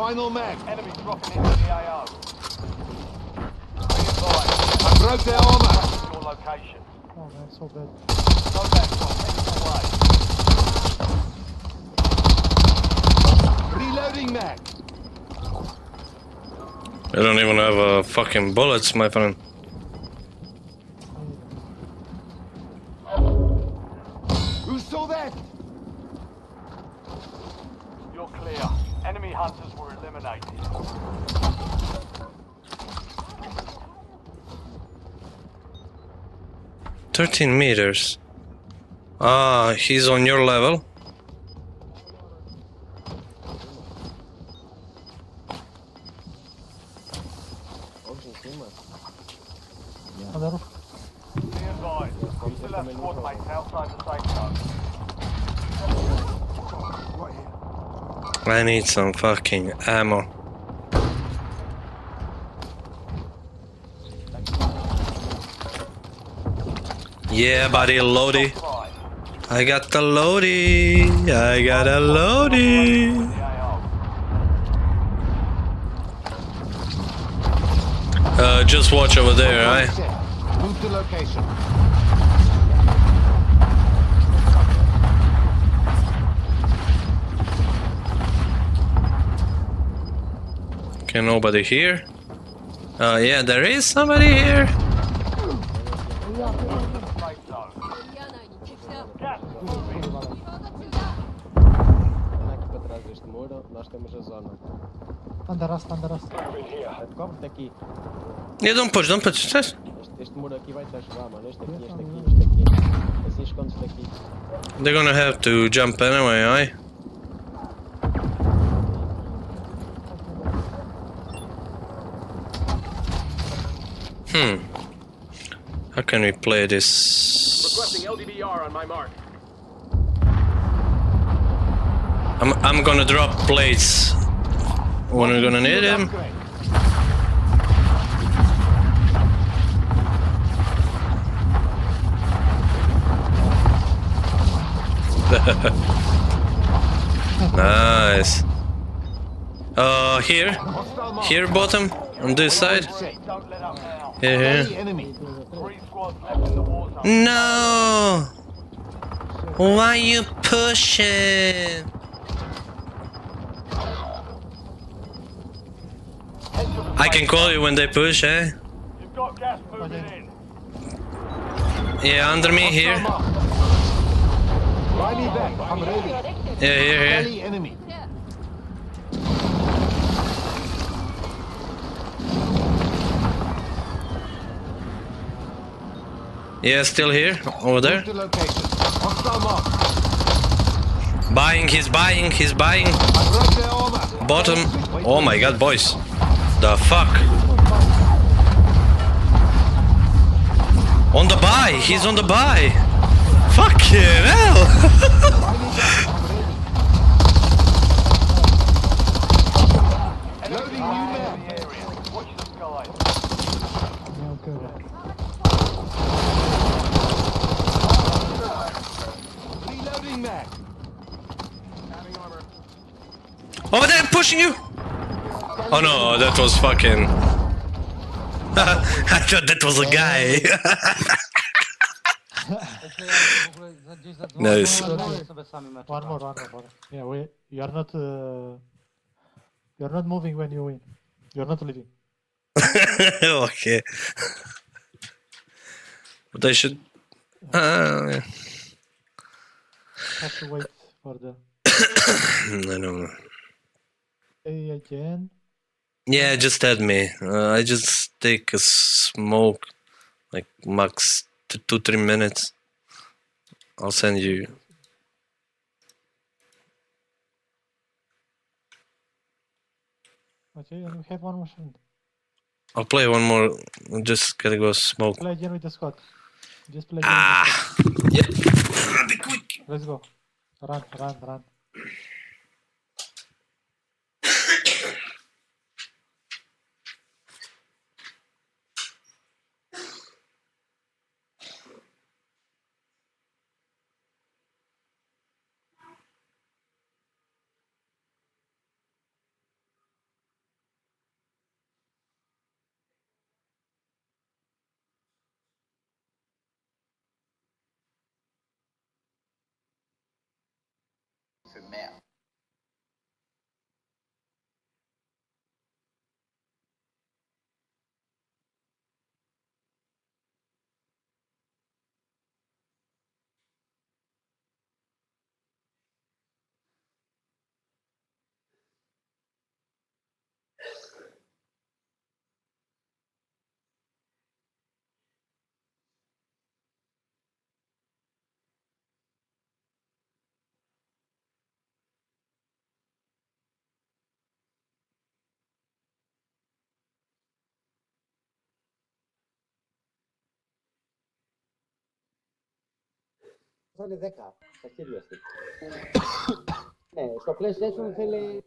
Final mag. Enemy dropping into the AO. Be advised. I broke their armor. Your location. Oh man, so bad. Go back. Heading your way. Reloading mag. I don't even have fucking bullets, my friend. Who saw that? You're clear. Enemy hunters were eliminated. 13 meters. Ah, he's on your level. On the roof. Be advised. You still have squad mates outside the safe zone. I need some fucking ammo. Yeah, buddy, loady. I got the loady. I got a loady. Just watch over there, right? Move to location. Okay, nobody here. Yeah, there is somebody here. Aqui para trás deste muro, nós temos a zona. Under us, under us. Cobre-te aqui. Yeah, don't push. Este muro aqui vai te ajudar, mano. Este aqui. Assim escondes-te aqui. They're gonna have to jump anyway, aye? How can we play this? Requesting LDBR on my mark. I'm gonna drop plates when we're gonna need them. Nice. Here bottom, on this side. Here. No! Why you pushing? I can call you when they push, eh? You've got gas moving in. Yeah, under me here. Riley back. I'm ready. Yeah, here. Rally enemy. Yeah, still here, over there. Move to location. Hostile mark. He's buying. I broke their armor. Bottom. Oh my god, boys. The fuck? On the buy, he's on the buy. Fucking hell. Loading new man. Watch the skies. Reloading mag. Over there, pushing you. Oh no, that was fucking. I thought that was a guy. Nice. One more. Yeah, you're not moving when you win. You're not leaving. Okay. But I should. Have to wait for the I don't know. A again. Yeah, just add me. I just take a smoke, like max 2-3 minutes. I'll send you. Okay, and we have one more friend. I'll play one more. Just gotta go smoke. Play again with the squad. Just play. Yeah. Be quick. Let's go. Run. map. Είναι 10 στα χέρια σου. Ναι, στο PlayStation θέλει...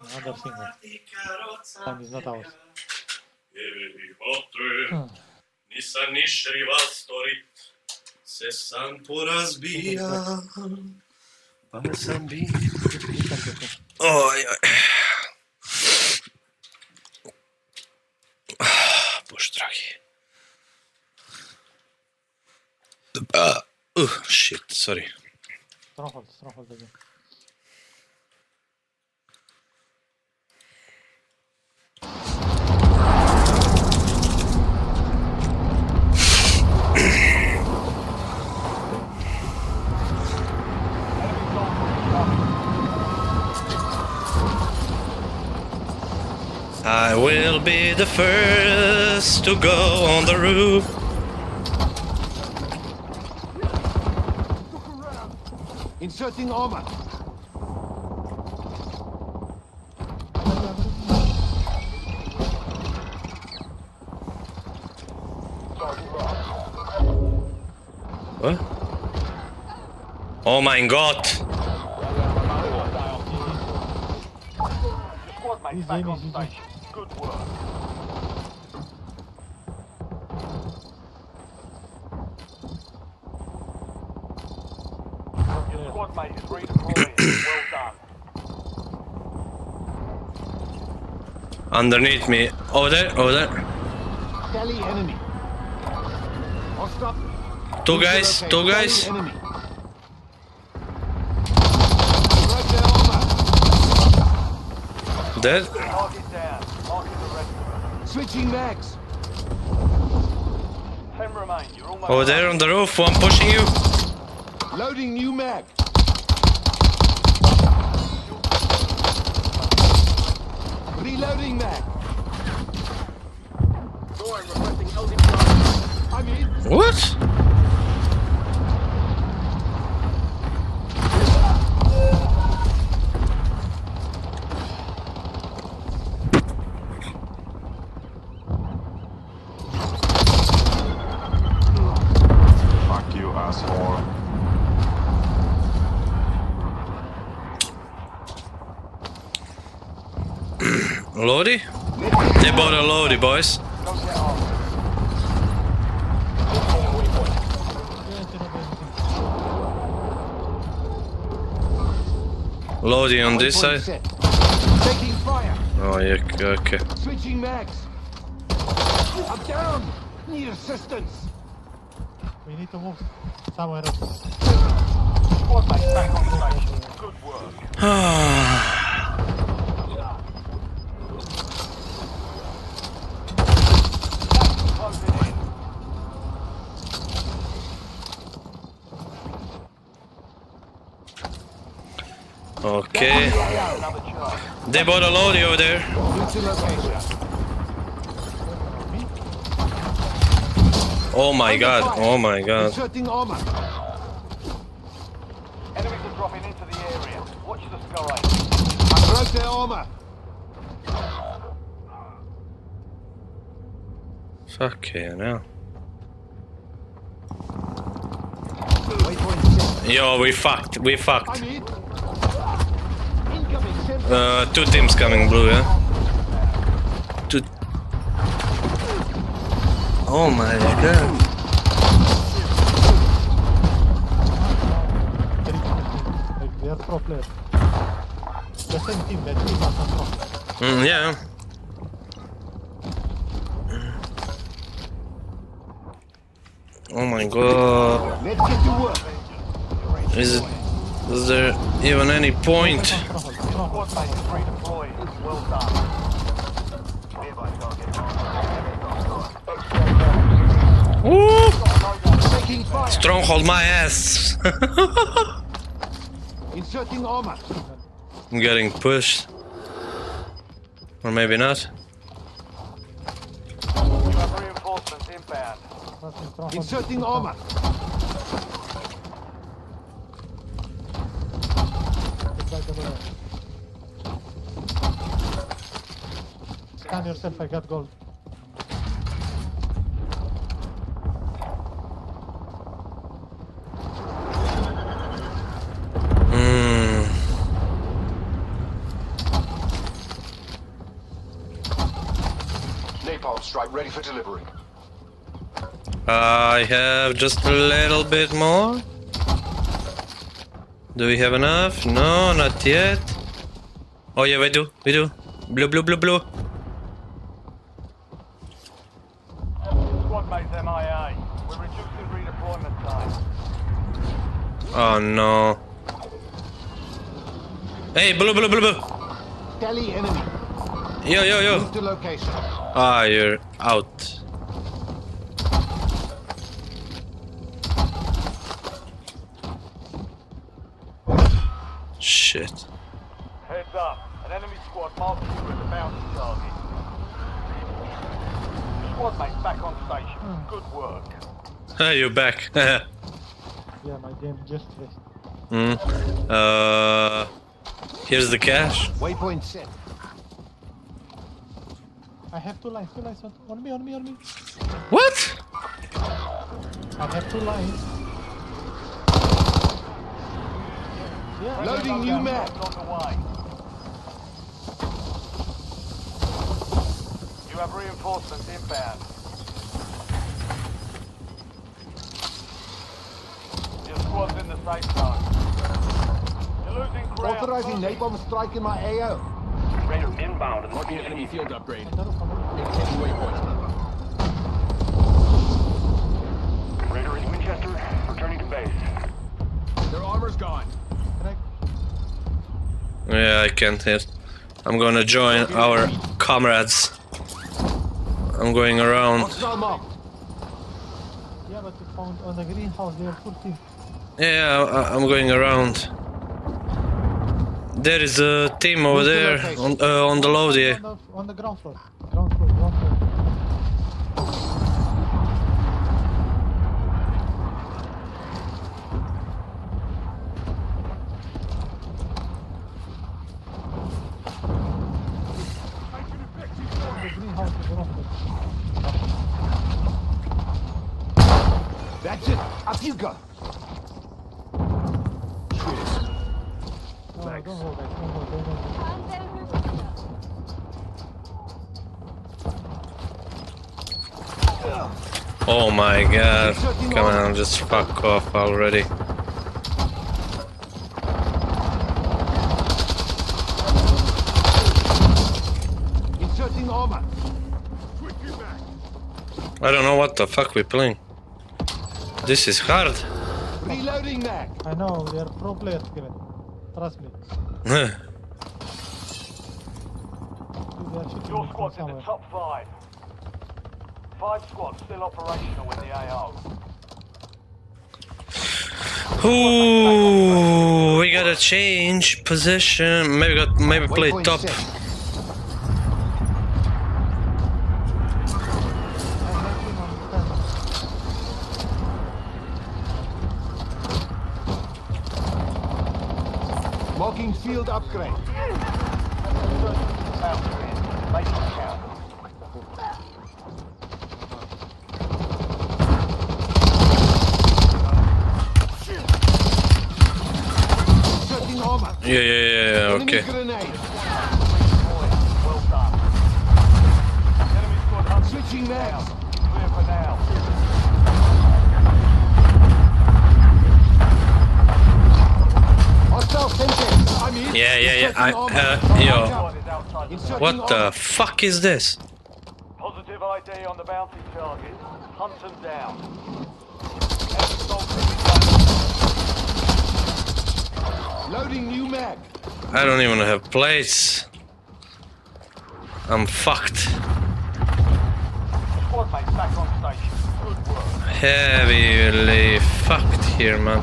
Another single. Time is not ours. Oj, oj. Bože dragi. Shit, sorry. Stronghold again. I will be the first to go on the roof. Inserting armor. What? Oh my god! Squad mates back on station. Good work. Your squad mate is redeploying. Well done. Underneath me. Over there, over there. Tally enemy. Hostile. Two guys, two guys. Enemy. Dead. Target down. Marking the rest of them. Switching mags. 10 remain. You're almost Over there on the roof, one pushing you. Loading new mag. Reloading mag. Doran requesting LD. I'm in. What? Fuck you, asshole. Lodi? They bought a Lodi, boys. Lodi on this side. Taking fire. Oh, yeah, okay. Switching mags. I'm down. Need assistance. We need to move somewhere else. Squad mates back on station. Good work. Closing in. Okay. They bought a loadie over there. Oh my god, oh my god. Inserting armor. Enemies are dropping into the area. Watch the sky. I broke their armor. Fuck yeah, now. Yo, we fucked. We fucked. Two teams coming blue, yeah? Two. Oh my god. Like, they are pro players. The same team, that team are from. Yeah. Oh my god. Let's get to work. Is there even any point? Squad mates redeployed. Well done. Nearby target. Woo! Stronghold my ass. Inserting armor. I'm getting pushed. Or maybe not. You have reinforcements inbound. Inserting armor. Scan yourself, I got gold. Napalm strike ready for delivery. I have just a little bit more. Do we have enough? No, not yet. Oh yeah, we do. We do. Blue, blue, blue, blue. Squad mates MIA. We're reducing redeployment time. Oh no. Hey, blue, blue, blue, blue. Delhi enemy. Yo, yo, yo. Move to location. Ah, you're out. Shit. Heads up. An enemy squad marks you as a bounty target. Squad mates back on station. Good work. Ah, you're back. Yeah, my game just fixed. Here's the cash. Waypoint set. I have two lines on me. What? I have two lines. Yeah, Loading new map. On the way. You have reinforcements inbound. Your squad's in the safe zone. You're losing ground. Authorizing napalm strike in my AO. Raider inbound and marking enemy field upgrade. Taking waypoint. Raider in Winchester, returning to base. Their armor's gone. Yeah, I can't hit. I'm gonna join our comrades. I'm going around. Yeah, but you found on the greenhouse there are 14. Yeah, I'm going around. There is a team over there on the loadie. On the ground floor. That's it. Up you go. No, don't hold that. Oh my god. Come on, just fuck off already. Inserting armor. I don't know what the fuck we're playing. This is hard. Reloading mag. I know, they are pro players, Kevin. Trust me. Your squad's in the top 5. 5 squads still operational in the AO. Ooh, we got gotta change position. Maybe play top. Marking field upgrade. Make it count. Inserting armor. Yeah, Enemy okay. grenade. Well done. Enemy squad hunter Switching mags. clear for now. Hostile sentry. I'm in. Yeah. Inserting Yo. Squad is outside. Inserting What the armor. fuck is this? Positive ID on the bounty target. Hunt them down. Enemy soldiers incoming. Loading new mag. I don't even have plates. I'm fucked. Squad mates back on station. Good work. Heavily fucked here, man.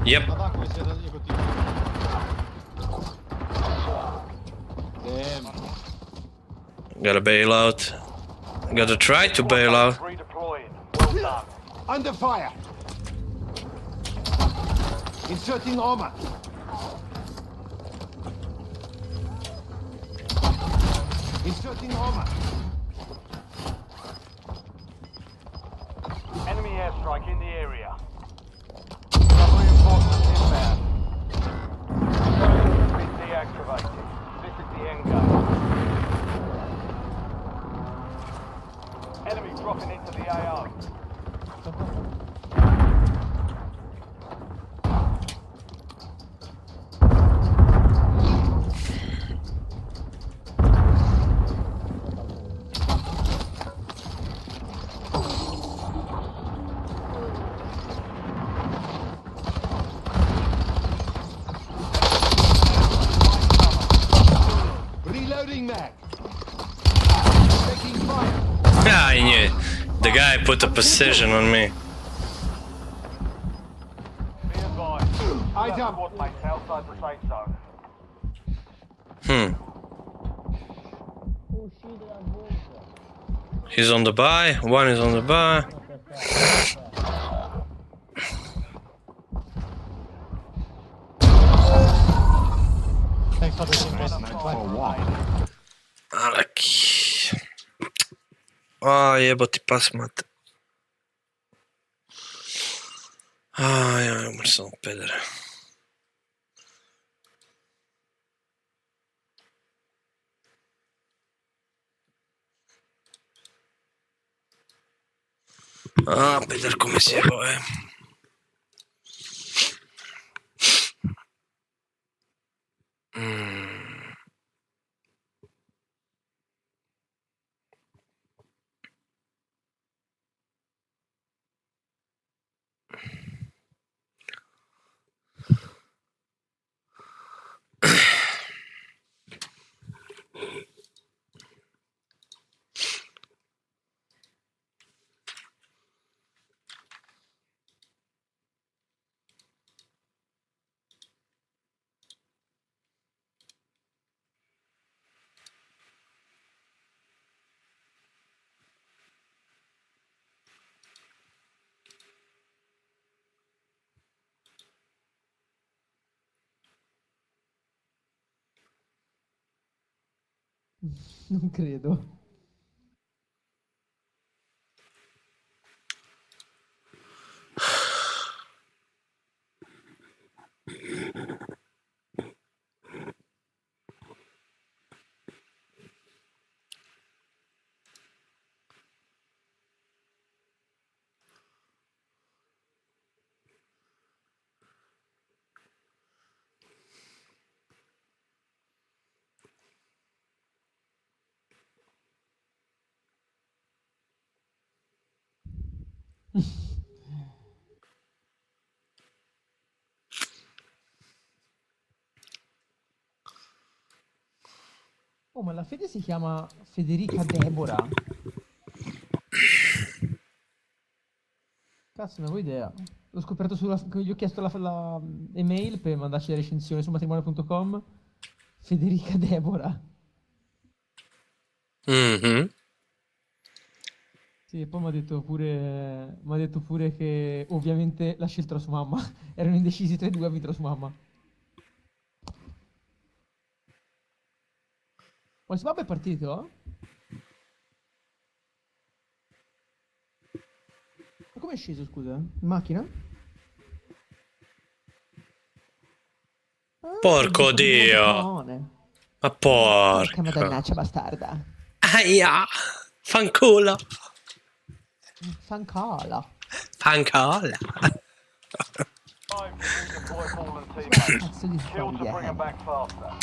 Yep. Gotta bail out. Gotta try to bail out. Redeploying. Well done. Under fire. Inserting armor. Inserting armor. Enemy airstrike in the area. Some reinforcements inbound. Been deactivated. This is the end game. Enemy dropping into the AO. Reloading mag. Taking fire. Yeah, I knew it. The guy put a precision on me. Be advised. Eyes up. Squad mates outside the safe zone. He's on the buy. One is on the buy. Thanks for the investment. Alaki. A jeboti pas mate. Aj, umr sam pedera. Pederko me sjebao, Non credo. Oh, ma la Fede si chiama Federica Deborah? Cazzo, non avevo idea. L'ho scoperto gli ho chiesto la email per mandarci la recensione su matrimonio.com. Federica Deborah. Mhm. Sì, e poi mi ha detto pure che ovviamente l'ha scelta la sua mamma. Erano indecisi tra i due, ha vinto la sua mamma. Ma il suo babbo è partito? Ma come è sceso, scusa? In macchina? Porco dio. Ma porca. Madonnaccia bastarda. Aia. Fanculo. Fancola. Fancola. Cazzo di Kill to bring them back faster.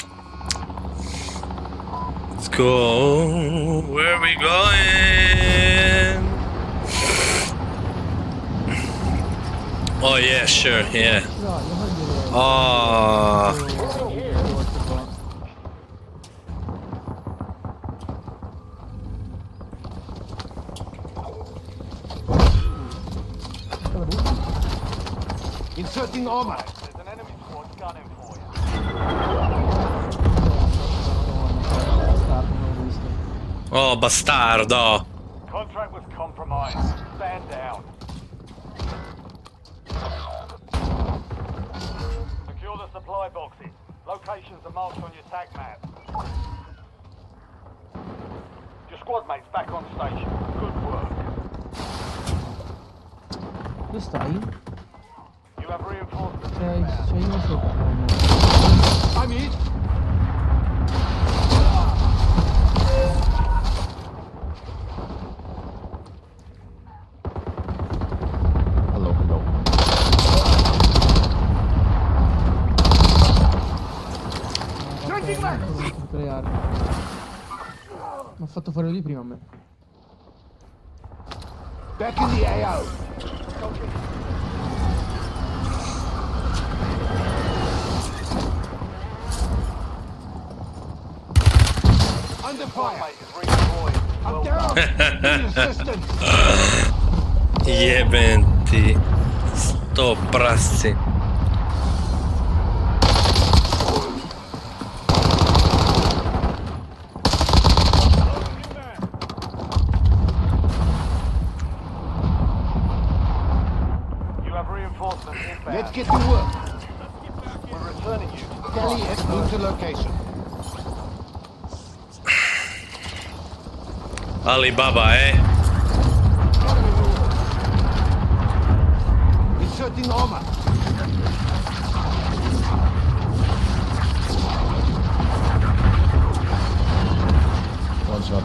Let's go. Where are we going? Oh yeah, sure, yeah. Oh. Inserting armor. There's an enemy squad gunning for you. Oh, bastardo. Contract was compromised. Stand down. Secure the supply boxes. Locations are marked on your TAC map. Your squad mates back on station. Good work. Dove stai? You have reinforcements. C'è uno sopra. I'm hit. Mi ha fatto fare di prima a me. Back in the AO. Under fire. I'm down. Need assistance. Jebenti. Sto prassi. Let's get to work. We're returning you to the Kelly, let's move to location. Alibaba, eh? Inserting armor. One shot.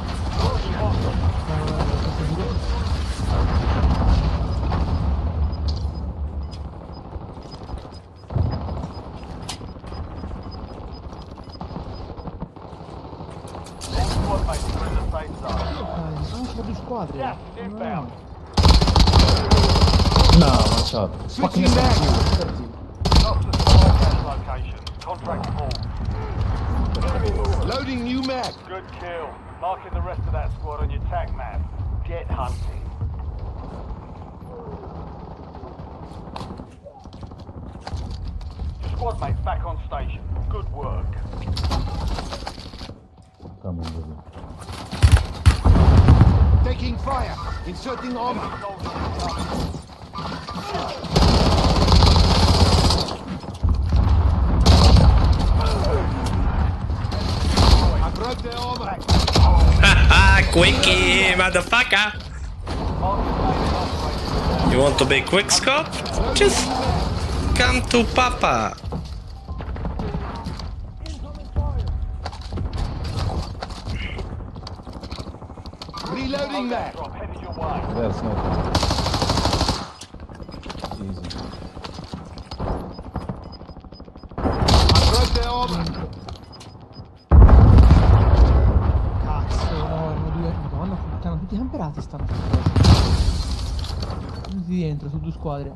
Squadre. Gas is inbound. No, one shot. Fucking Switching back. Lost the supply gas location. Contract full. Loading new mag. Good kill. Marking the rest of that squad on your TAC map. Get hunting. Your squad mates back on station. Good work. Coming with you. Taking fire. Inserting armor. I broke their armor. Haha, quickie, motherfucker. You want to be quick, Scott? Just come to Papa. Reloading that. Drop headed your way. There's no easy. I broke their armor. Cazzo, no, erano due. Madonna puttana, tutti camperati stanno. Tutti dentro, su due squadre.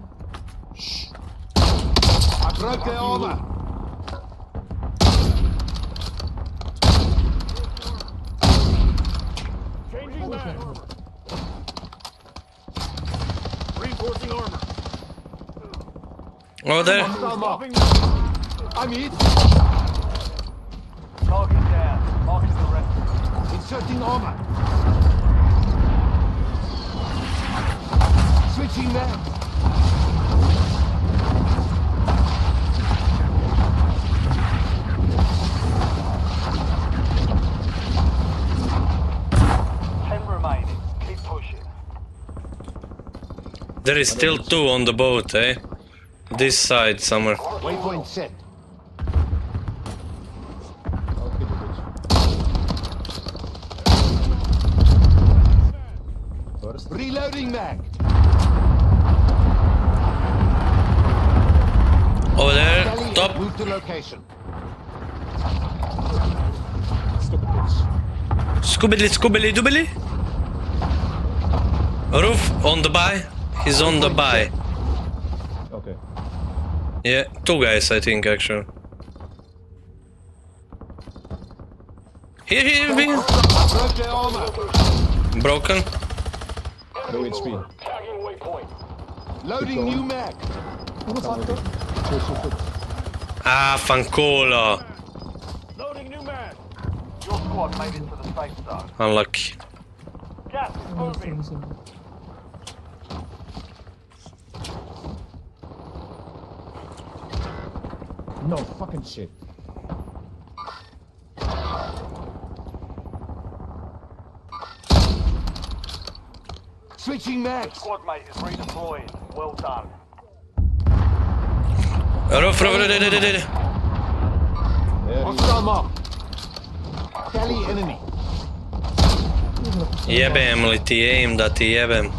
I broke their armor. Reinforcing armor. Over there. Hostile mark. I'm hit. Target down. Marking the rest. Inserting armor. Switching mag. There is still 2 on the boat, eh? This side somewhere. Waypoint set. Reloading mag. Over there, Galley, top. move to location. Scoobily, scoobily, doobily. Roof on the buy. He's on the buy. Okay. Yeah, 2 guys, I think, actually. Here, here, here. Broken. Low HP. Loading new mag. Ah, fanculo. Loading new mag. Your squad made it to the safe zone. Unlucky. Gas is moving. No fucking shit. Switching mags. Squad mate is redeploying. Well done. Roof. Hostile mark. Tally enemy. Jebem li ti aim da ti jebem.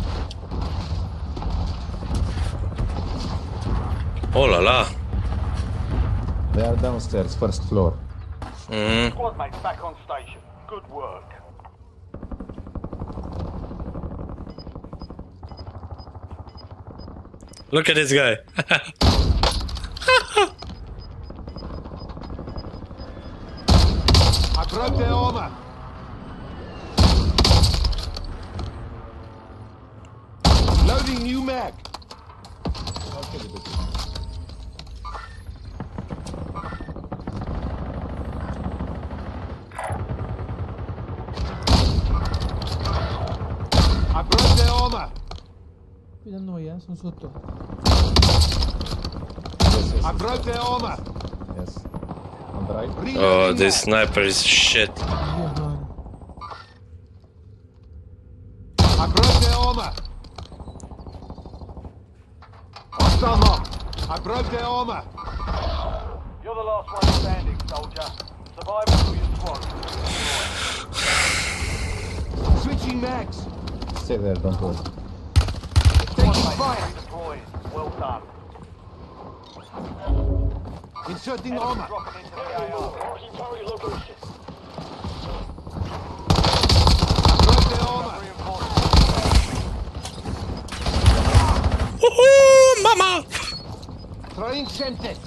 Oh la la. They are downstairs, first floor. Squad mates back on station. Good work. Look at this guy. I broke their armor. Loading new mag. I broke their armor. Qui da noi, sono sotto. I broke their armor. Yes. On the right. Oh, this sniper is shit. I broke their armor. Hostile mark. I broke their armor. You're the last one standing, soldier. Survive until your squad. Switching mags. Stay there, don't worry. Taking fire. Redeployed. Well done. Inserting armor. Dropping into the AR. Marking target location. I broke their armor. Woohoo, mama! Throwing Semtex.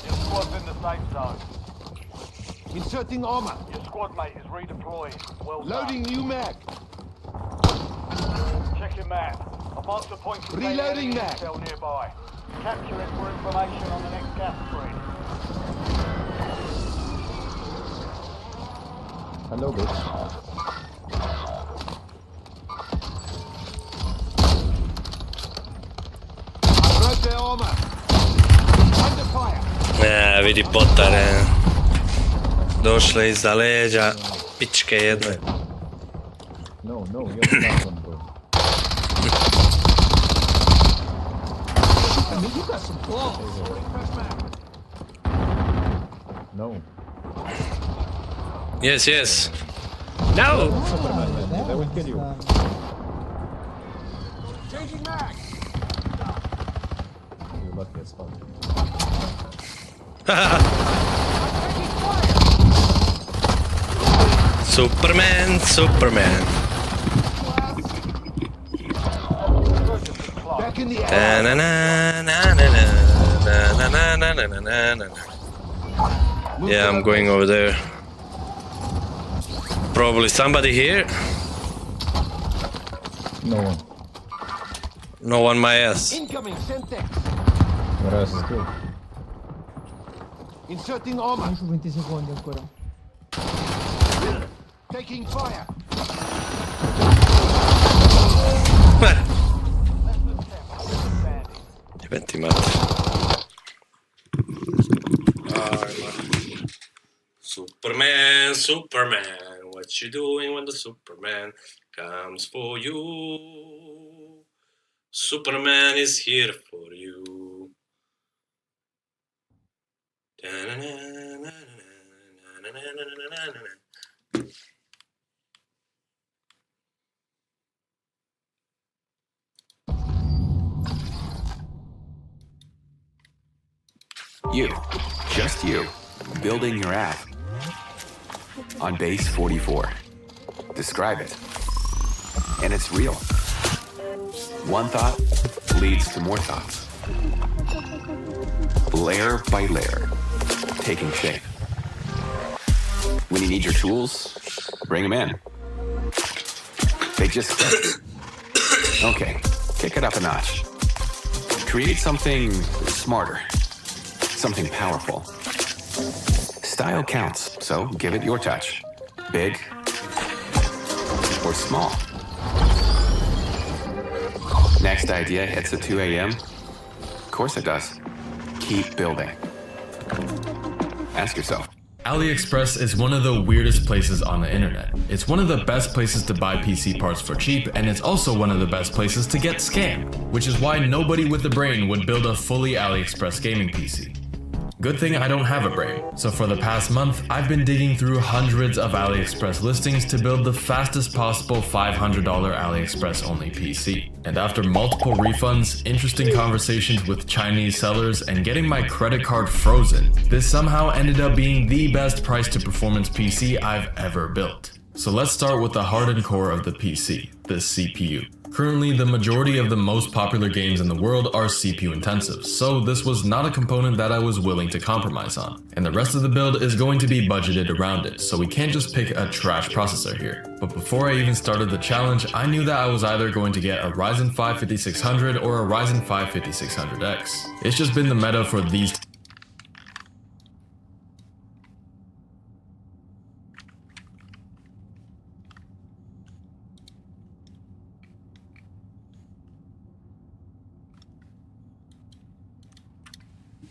Your squad's in the safe zone. Inserting armor. Your squad mate is redeploying. Well Loading new mag. done. Check your map. A monster point to Reloading mag. cell nearby. Capture it for information on the next gas spread. Hello, bitch. I broke their armor. Under fire. Vidi potare. Došle iza leđa. Pičke jedne. No, you're the last one, bro. I mean, you got some balls. No. Yes. No! Superman, man. They will kill you. Changing mag. You lucky as fuck. Superman. Back in the air. Yeah, I'm going over there. Probably somebody here. No one. No one my ass. Incoming Semtex. Your ass is good. Inserting armor. 20 secondi ancora. Taking fire. Diventi matto. Superman, Superman, what you doing when the Superman comes for you? Superman is here for you. You, just you, building your app on base 44. Describe it. And it's real. One thought leads to more thoughts. Layer by layer, taking shape. When you need your tools, bring them in. They just fit. Okay, kick it up a notch. Create something smarter. Something powerful. Style counts, so give it your touch. Big or small. Next idea hits at 2 a.m. Of course it does. Keep building. Ask yourself. AliExpress is one of the weirdest places on the internet. It's one of the best places to buy PC parts for cheap, and it's also one of the best places to get scammed, which is why nobody with a brain would build a fully AliExpress gaming PC. Good thing I don't have a brain. So for the past month, I've been digging through hundreds of AliExpress listings to build the fastest possible $500 AliExpress only PC. And after multiple refunds, interesting conversations with Chinese sellers, and getting my credit card frozen, this somehow ended up being the best price to performance PC I've ever built. So let's start with the heart and core of the PC, the CPU. Currently, the majority of the most popular games in the world are CPU intensive, so this was not a component that I was willing to compromise on. And the rest of the build is going to be budgeted around it, so we can't just pick a trash processor here. But before I even started the challenge, I knew that I was either going to get a Ryzen 5 5600 or a Ryzen 5 5600X. It's just been the meta for these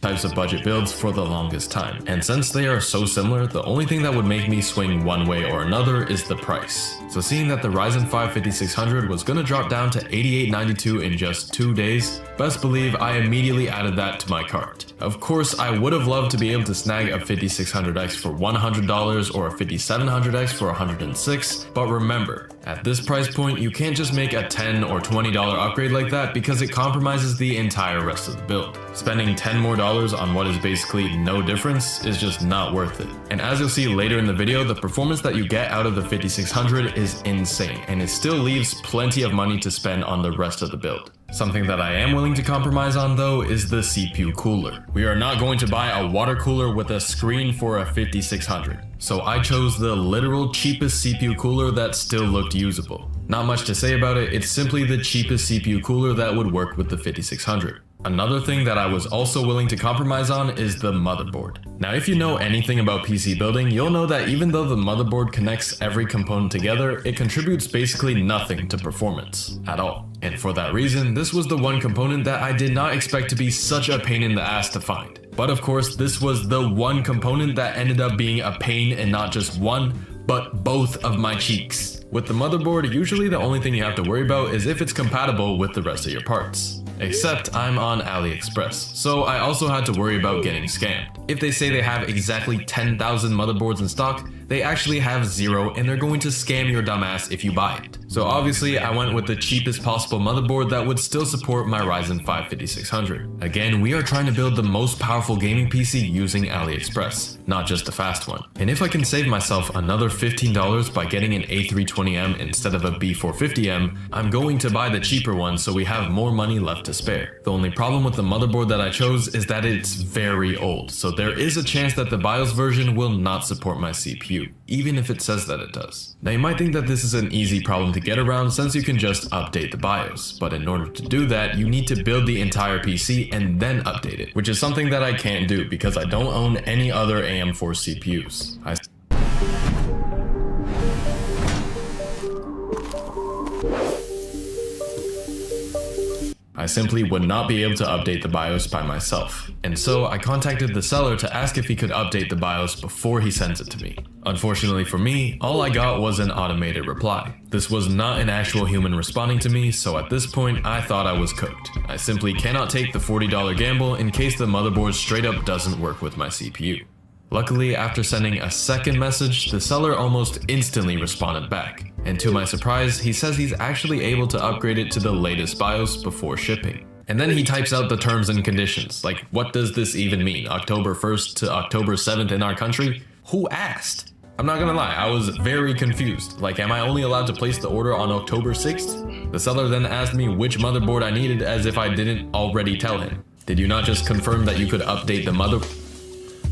types of budget builds for the longest time. And since they are so similar, the only thing that would make me swing one way or another is the price. So seeing that the Ryzen 5 5600 was gonna drop down to $88.92 in just 2 days, best believe I immediately added that to my cart. Of course, I would have loved to be able to snag a 5600X for $100 or a 5700X for $106, but remember, at this price point, you can't just make a $10 or $20 upgrade like that because it compromises the entire rest of the build. Spending $10 more on what is basically no difference is just not worth it. And as you'll see later in the video, the performance that you get out of the 5600 is insane, and it still leaves plenty of money to spend on the rest of the build. Something that I am willing to compromise on though is the CPU cooler. We are not going to buy a water cooler with a screen for a 5600. So I chose the literal cheapest CPU cooler that still looked usable. Not much to say about it, it's simply the cheapest CPU cooler that would work with the 5600. Another thing that I was also willing to compromise on is the motherboard. Now if you know anything about PC building, you'll know that even though the motherboard connects every component together, it contributes basically nothing to performance at all. And for that reason, this was the one component that I did not expect to be such a pain in the ass to find. But of course, this was the one component that ended up being a pain in not just one, but both of my cheeks. With the motherboard, usually the only thing you have to worry about is if it's compatible with the rest of your parts. Except I'm on AliExpress, so I also had to worry about getting scammed. If they say they have exactly 10,000 motherboards in stock, they actually have 0 and they're going to scam your dumbass if you buy it. So obviously I went with the cheapest possible motherboard that would still support my Ryzen 5 5600. Again, we are trying to build the most powerful gaming PC using AliExpress, not just a fast one. And if I can save myself another $15 by getting an A320M instead of a B450M, I'm going to buy the cheaper one so we have more money left to spare. The only problem with the motherboard that I chose is that it's very old, so there is a chance that the BIOS version will not support my CPU. CPU, even if it says that it does. Now you might think that this is an easy problem to get around since you can just update the BIOS, but in order to do that, you need to build the entire PC and then update it, which is something that I can't do because I don't own any other AM4 CPUs. I simply would not be able to update the BIOS by myself, and so I contacted the seller to ask if he could update the BIOS before he sends it to me. Unfortunately for me, all I got was an automated reply. This was not an actual human responding to me, so at this point I thought I was cooked. I simply cannot take the $40 gamble in case the motherboard straight up doesn't work with my CPU. Luckily, after sending a second message, the seller almost instantly responded back. And to my surprise, he says he's actually able to upgrade it to the latest BIOS before shipping. And then he types out the terms and conditions. Like, what does this even mean? October 1st to October 7th in our country? Who asked? I'm not gonna lie, I was very confused. Like, am I only allowed to place the order on October 6th? The seller then asked me which motherboard I needed as if I didn't already tell him. Did you not just confirm that you could update the motherboard?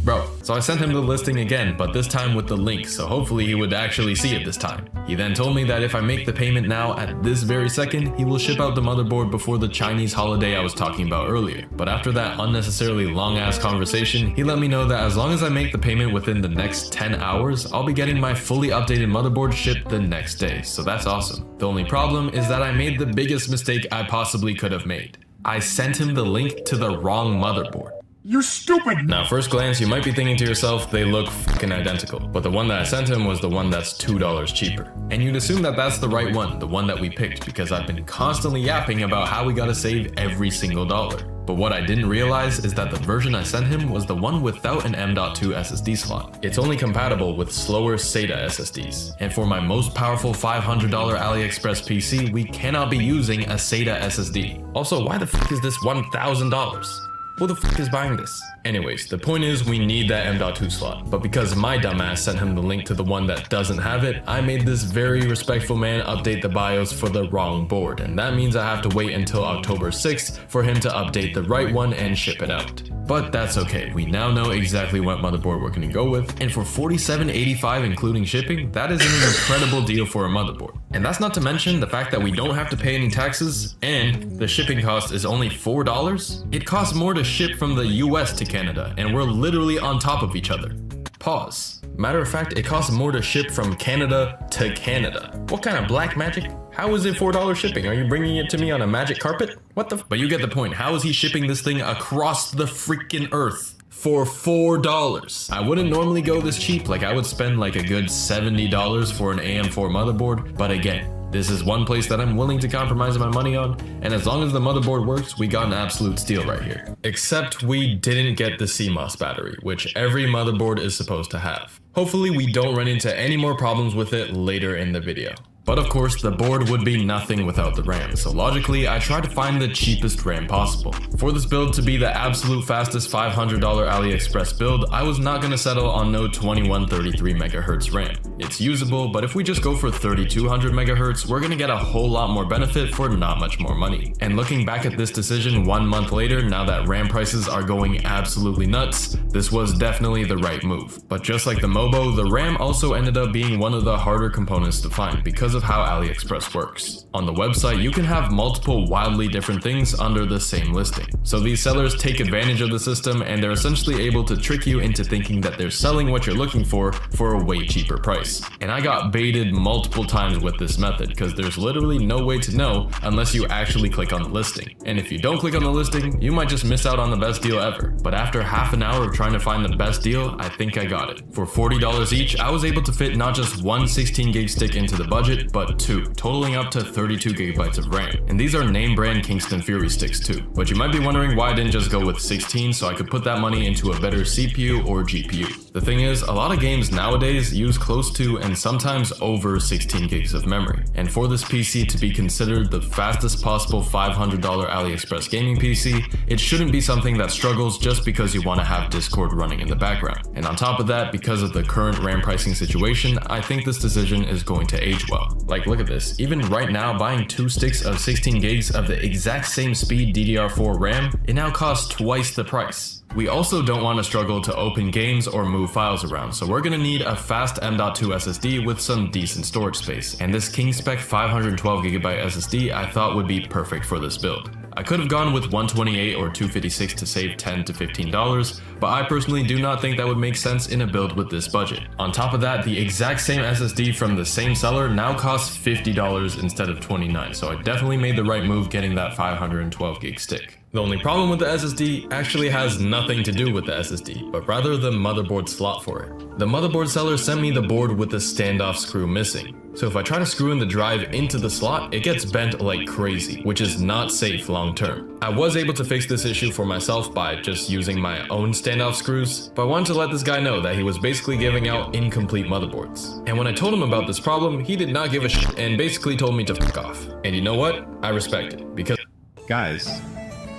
Bro, so I sent him the listing again, but this time with the link, so hopefully he would actually see it this time. He then told me that if I make the payment now at this very second, he will ship out the motherboard before the Chinese holiday I was talking about earlier. But after that unnecessarily long-ass conversation, he let me know that as long as I make the payment within the next 10 hours, I'll be getting my fully updated motherboard shipped the next day, so that's awesome. The only problem is that I made the biggest mistake I possibly could have made. I sent him the link to the wrong motherboard. You're stupid! Now, first glance, you might be thinking to yourself, they look fucking identical. But the one that I sent him was the one that's $2 cheaper. And you'd assume that that's the right one, the one that we picked, because I've been constantly yapping about how we gotta save every single dollar. But what I didn't realize is that the version I sent him was the one without an M.2 SSD slot. It's only compatible with slower SATA SSDs. And for my most powerful $500 AliExpress PC, we cannot be using a SATA SSD. Also, why the fuck is this $1,000? Who the fuck is buying this? Anyways, the point is we need that M.2 slot, but because my dumbass sent him the link to the one that doesn't have it, I made this very respectful man update the BIOS for the wrong board, and that means I have to wait until October 6th for him to update the right one and ship it out. But that's okay, we now know exactly what motherboard we're gonna go with, and for $47.85 including shipping, that is an incredible deal for a motherboard. And that's not to mention the fact that we don't have to pay any taxes, and the shipping cost is only $4. It costs more to ship from the US to Canada, and we're literally on top of each other. Pause. Matter of fact, it costs more to ship from Canada to Canada. What kind of black magic? How is it $4 shipping? Are you bringing it to me on a magic carpet? What the But you get the point. How is he shipping this thing across the freaking earth for $4? I wouldn't normally go this cheap, like I would spend like a good $70 for an AM4 motherboard, but again, this is one place that I'm willing to compromise my money on, and as long as the motherboard works, we got an absolute steal right here. Except we didn't get the CMOS battery, which every motherboard is supposed to have. Hopefully we don't run into any more problems with it later in the video. But of course, the board would be nothing without the RAM, so logically, I tried to find the cheapest RAM possible. For this build to be the absolute fastest $500 AliExpress build, I was not going to settle on no 2133 MHz RAM. It's usable, but if we just go for 3200 MHz, we're going to get a whole lot more benefit for not much more money. And looking back at this decision 1 month later, now that RAM prices are going absolutely nuts, this was definitely the right move. But just like the Mobo, the RAM also ended up being one of the harder components to find because of how AliExpress works. On the website, you can have multiple wildly different things under the same listing. So these sellers take advantage of the system and they're essentially able to trick you into thinking that they're selling what you're looking for a way cheaper price. And I got baited multiple times with this method because there's literally no way to know unless you actually click on the listing. And if you don't click on the listing, you might just miss out on the best deal ever. But after half an hour of trying to find the best deal, I think I got it. For $40 each, I was able to fit not just one 16 gig stick into the budget, but two, totaling up to 32 gigabytes of RAM. And these are name brand Kingston Fury sticks too. But you might be wondering why I didn't just go with 16 so I could put that money into a better CPU or GPU. The thing is, a lot of games nowadays use close to and sometimes over 16 gigs of memory. And for this PC to be considered the fastest possible $500 AliExpress gaming PC, it shouldn't be something that struggles just because you want to have Discord running in the background. And on top of that, because of the current RAM pricing situation, I think this decision is going to age well. Like, look at this. Even right now, buying 2 sticks of 16 gigs of the exact same speed DDR4 RAM, it now costs twice the price. We also don't want to struggle to open games or move files around, so we're going to need a fast M.2 SSD with some decent storage space, and this King Spec 512GB SSD I thought would be perfect for this build. I could have gone with 128 or 256 to save $10 to $15, but I personally do not think that would make sense in a build with this budget. On top of that, the exact same SSD from the same seller now costs $50 instead of $29, so I definitely made the right move getting that 512 gig stick. The only problem with the SSD actually has nothing to do with the SSD, but rather the motherboard slot for it. The motherboard seller sent me the board with the standoff screw missing. So if I try to screw in the drive into the slot, it gets bent like crazy, which is not safe long term. I was able to fix this issue for myself by just using my own standoff screws, but I wanted to let this guy know that he was basically giving out incomplete motherboards. And when I told him about this problem, he did not give a shit and basically told me to fuck off. And you know what? I respect it, because guys,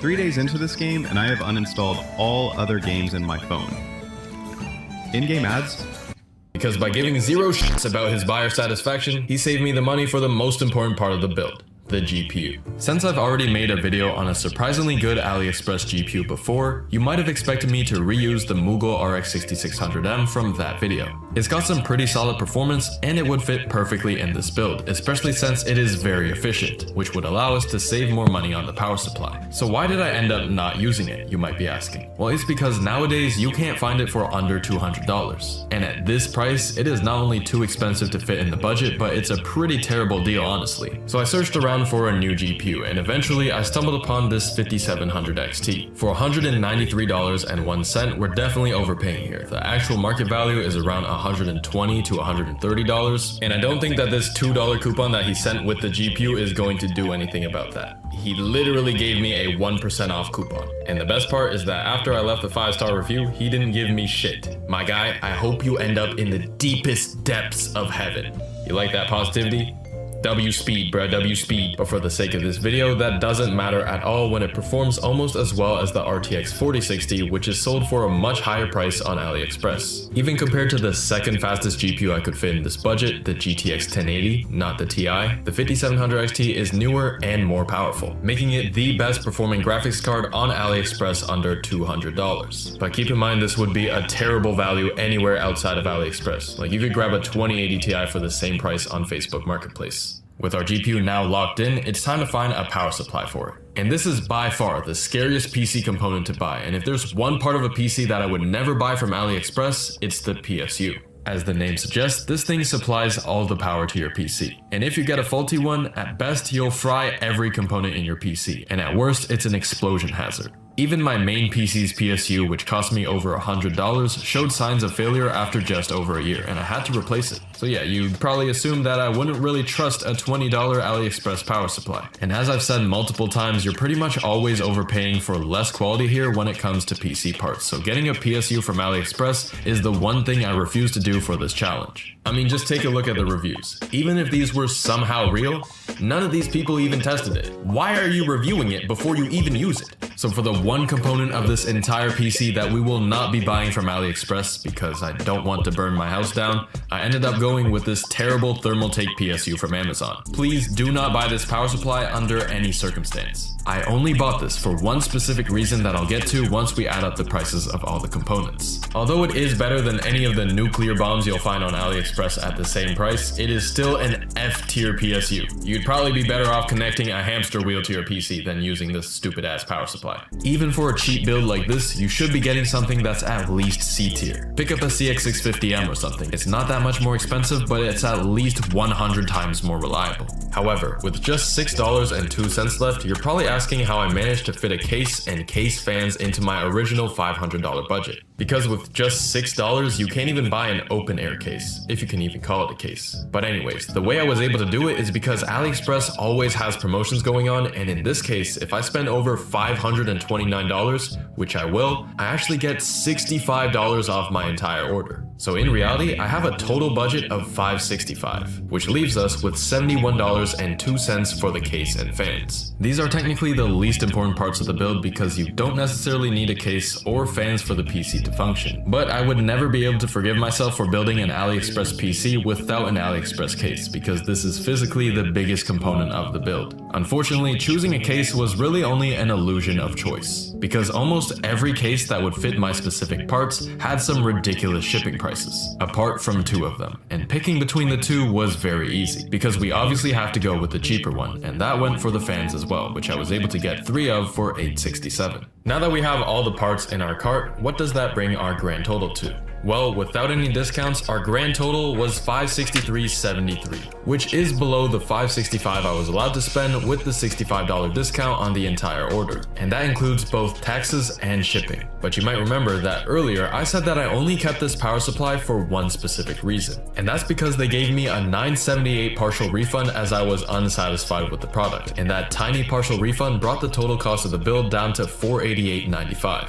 3 days into this game and I have uninstalled all other games in my phone. In-game ads? Because by giving zero shits about his buyer satisfaction, he saved me the money for the most important part of the build, the GPU. Since I've already made a video on a surprisingly good AliExpress GPU before, you might have expected me to reuse the Mughal RX 6600M from that video. It's got some pretty solid performance and it would fit perfectly in this build, especially since it is very efficient, which would allow us to save more money on the power supply. So why did I end up not using it, you might be asking? Well, it's because nowadays you can't find it for under $200. And at this price, it is not only too expensive to fit in the budget, but it's a pretty terrible deal honestly. So I searched around for a new GPU and eventually I stumbled upon this 5700 XT. For $193.01, we're definitely overpaying here. The actual market value is around $120 to $130, and I don't think that this $2 coupon that he sent with the GPU is going to do anything about that. He literally gave me a 1% off coupon. And the best part is that after I left the 5-star review, he didn't give me shit. My guy, I hope you end up in the deepest depths of heaven. You like that positivity? W speed, bruh, W speed. But for the sake of this video, that doesn't matter at all when it performs almost as well as the RTX 4060, which is sold for a much higher price on AliExpress. Even compared to the second fastest GPU I could fit in this budget, the GTX 1080, not the TI, the 5700 XT is newer and more powerful, making it the best performing graphics card on AliExpress under $200. But keep in mind this would be a terrible value anywhere outside of AliExpress. Like you could grab a 2080 Ti for the same price on Facebook Marketplace. With our GPU now locked in, it's time to find a power supply for it. And this is by far the scariest PC component to buy, and if there's one part of a PC that I would never buy from AliExpress, it's the PSU. As the name suggests, this thing supplies all the power to your PC. And if you get a faulty one, at best you'll fry every component in your PC, and at worst it's an explosion hazard. Even my main PC's PSU, which cost me over $100, showed signs of failure after just over a year, and I had to replace it. So yeah, you'd probably assume that I wouldn't really trust a $20 AliExpress power supply. And as I've said multiple times, you're pretty much always overpaying for less quality here when it comes to PC parts, so getting a PSU from AliExpress is the one thing I refuse to do for this challenge. I mean, just take a look at the reviews. Even if these were somehow real, none of these people even tested it. Why are you reviewing it before you even use it? So for the one component of this entire PC that we will not be buying from AliExpress because I don't want to burn my house down, I ended up going with this terrible Thermaltake PSU from Amazon. Please do not buy this power supply under any circumstance. I only bought this for one specific reason that I'll get to once we add up the prices of all the components. Although it is better than any of the nuclear bombs you'll find on AliExpress at the same price, it is still an F-tier PSU. You'd probably be better off connecting a hamster wheel to your PC than using this stupid ass power supply. Even for a cheap build like this, you should be getting something that's at least C-tier. Pick up a CX650M or something. It's not that much more expensive, but it's at least 100 times more reliable. However, with just $6.02 left, you're probably asking how I managed to fit a case and case fans into my original $500 budget. Because with just $6, you can't even buy an open air case, if you can even call it a case. But anyways, the way I was able to do it is because AliExpress always has promotions going on, and in this case, if I spend over $529, which I will, I actually get $65 off my entire order. So in reality, I have a total budget of $565, which leaves us with $71.02 for the case and fans. These are technically the least important parts of the build because you don't necessarily need a case or fans for the PC to function. But I would never be able to forgive myself for building an AliExpress PC without an AliExpress case, because this is physically the biggest component of the build. Unfortunately, choosing a case was really only an illusion of choice, because almost every case that would fit my specific parts had some ridiculous shipping prices, apart from 2 of them, and picking between the 2 was very easy, because we obviously have to go with the cheaper one, and that went for the fans as well, which I was able to get 3 of for $867. Now that we have all the parts in our cart, what does that bring our grand total to? Well, without any discounts, our grand total was $563.73, which is below the $565 I was allowed to spend with the $65 discount on the entire order, and that includes both taxes and shipping. But you might remember that earlier I said that I only kept this power supply for one specific reason, and that's because they gave me a $978 partial refund as I was unsatisfied with the product, and that tiny partial refund brought the total cost of the build down to $488.95.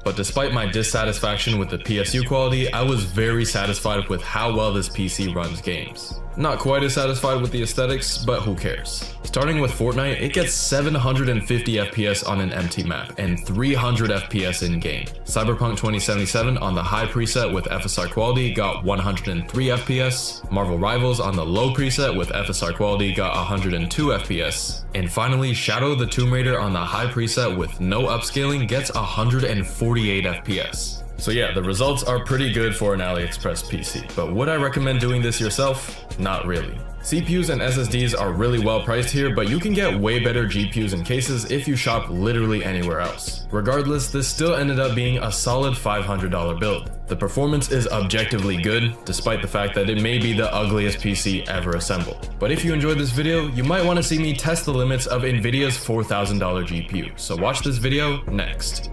But despite my dissatisfaction with the PSU quality, I was very satisfied with how well this PC runs games. Not quite as satisfied with the aesthetics, but who cares. Starting with Fortnite, it gets 750 FPS on an empty map and 300 FPS in-game. Cyberpunk 2077 on the high preset with FSR quality got 103 FPS. Marvel Rivals on the low preset with FSR quality got 102 FPS. And finally, Shadow the Tomb Raider on the high preset with no upscaling gets 148 FPS. So yeah, the results are pretty good for an AliExpress PC, but would I recommend doing this yourself? Not really. CPUs and SSDs are really well priced here, but you can get way better GPUs and cases if you shop literally anywhere else. Regardless, this still ended up being a solid $500 build. The performance is objectively good, despite the fact that it may be the ugliest PC ever assembled. But if you enjoyed this video, you might want to see me test the limits of Nvidia's $4,000 GPU, so watch this video next.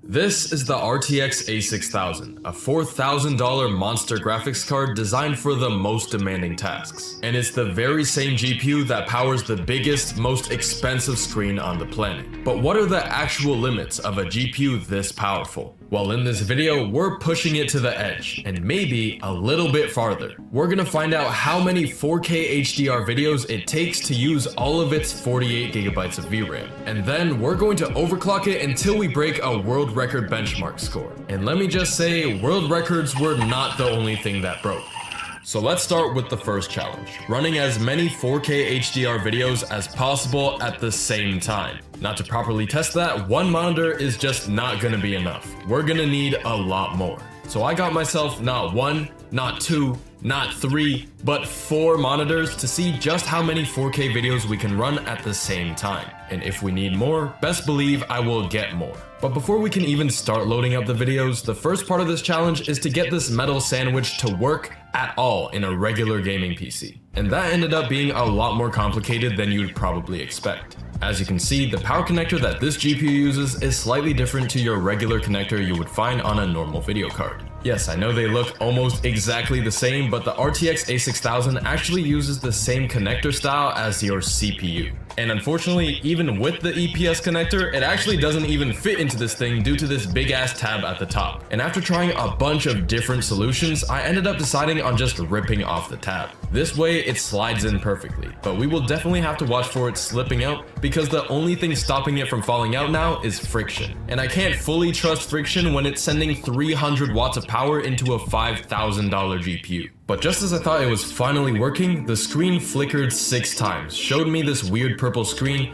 This is the RTX A6000, a $4,000 monster graphics card designed for the most demanding tasks. And it's the very same GPU that powers the biggest, most expensive screen on the planet. But what are the actual limits of a GPU this powerful? Well, in this video, we're pushing it to the edge, and maybe a little bit farther. We're gonna find out how many 4K HDR videos it takes to use all of its 48 gigabytes of VRAM. And then we're going to overclock it until we break a world record benchmark score. And let me just say, world records were not the only thing that broke. So let's start with the first challenge, running as many 4K HDR videos as possible at the same time. Now, to properly test that, one monitor is just not gonna be enough. We're gonna need a lot more. So I got myself not 1, not 2, not 3, but 4 monitors to see just how many 4K videos we can run at the same time. And if we need more, best believe I will get more. But before we can even start loading up the videos, the first part of this challenge is to get this metal sandwich to work at all in a regular gaming PC. And that ended up being a lot more complicated than you'd probably expect. As you can see, the power connector that this GPU uses is slightly different to your regular connector you would find on a normal video card. Yes, I know they look almost exactly the same, but the RTX A6000 actually uses the same connector style as your CPU. And unfortunately, even with the EPS connector, it actually doesn't even fit into this thing due to this big ass tab at the top. And after trying a bunch of different solutions, I ended up deciding on just ripping off the tab. This way it slides in perfectly, but we will definitely have to watch for it slipping out because the only thing stopping it from falling out now is friction. And I can't fully trust friction when it's sending 300 watts of power into a $5,000 GPU. But just as I thought it was finally working, the screen flickered 6 times, showed me this weird purple screen,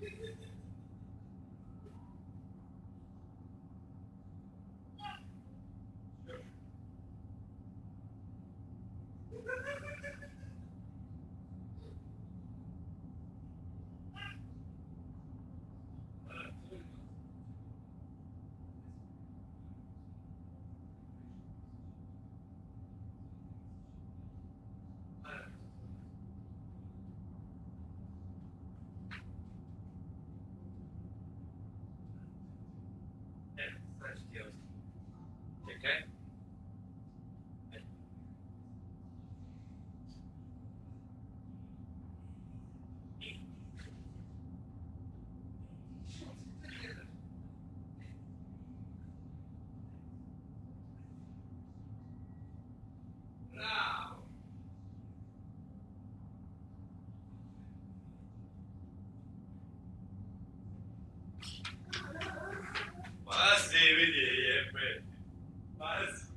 Okay. Mas deveria, mas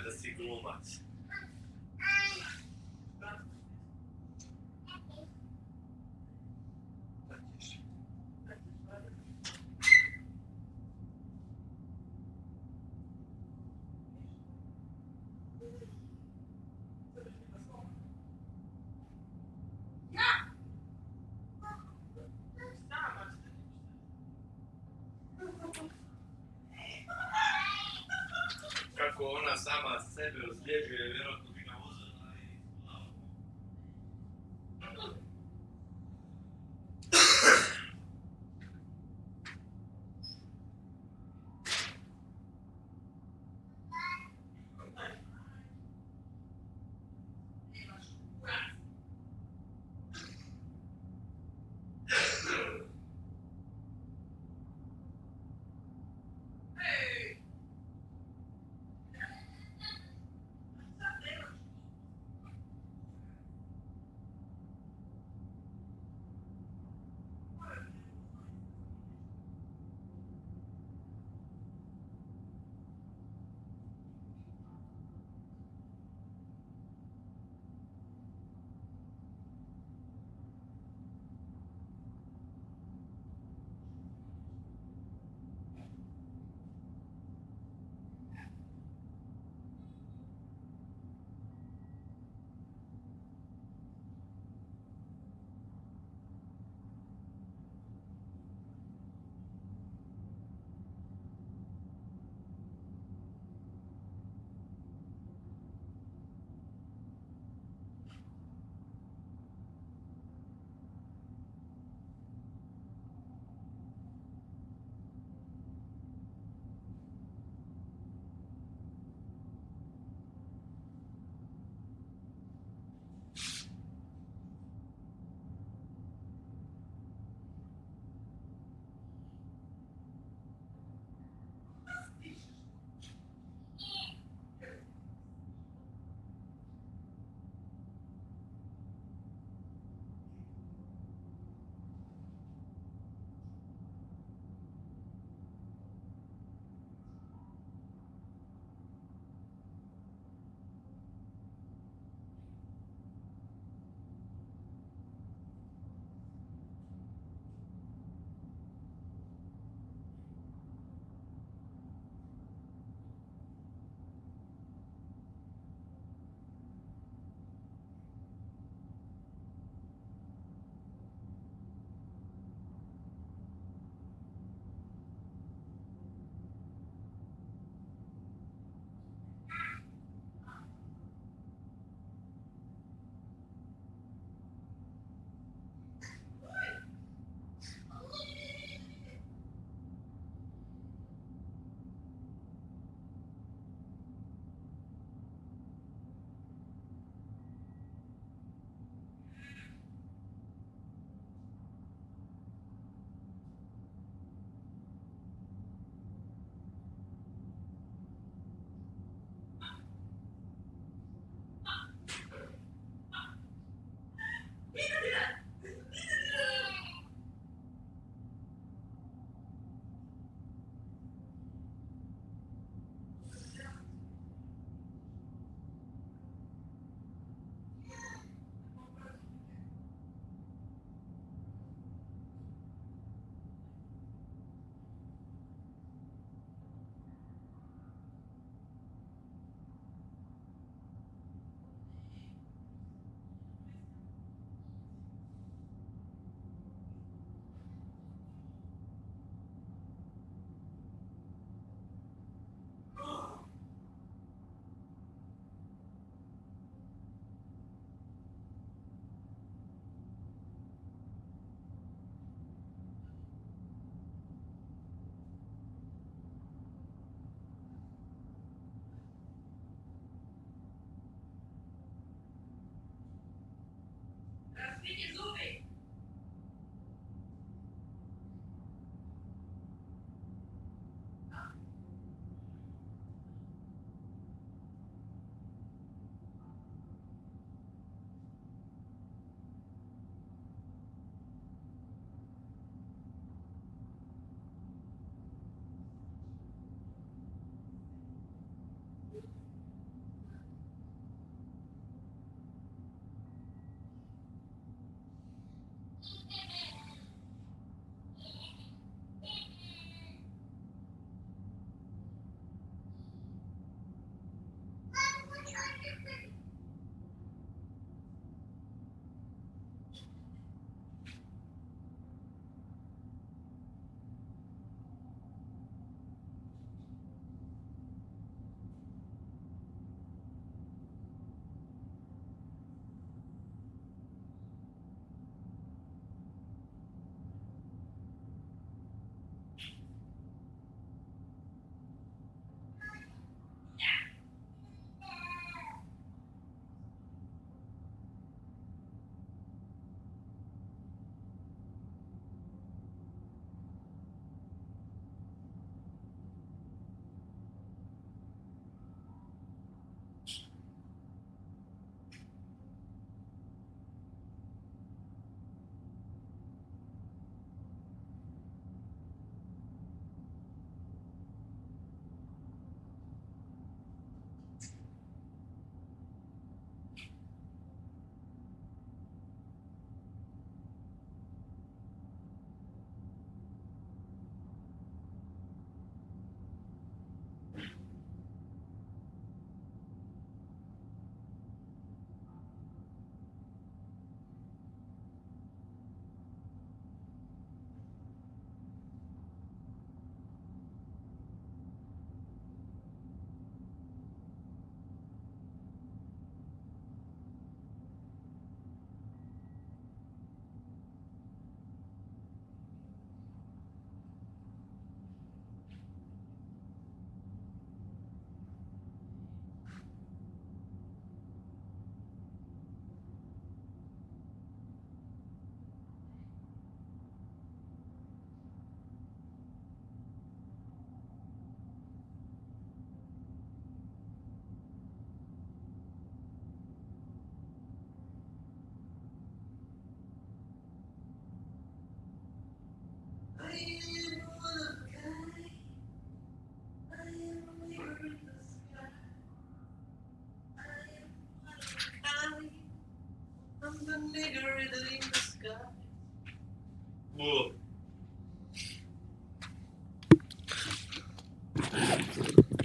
Da sicuro Max. Kako ona sama sebe ozljeđuje, vjerojatno bi ga uzela i...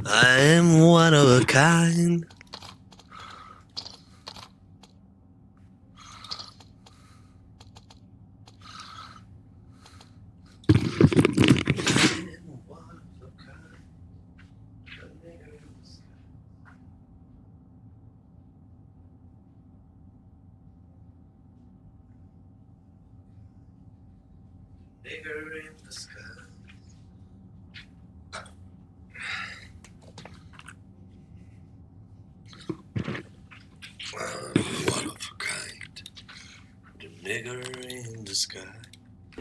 I am one of a kind. Nigger in the sky. One of a kind. The nigger in the sky.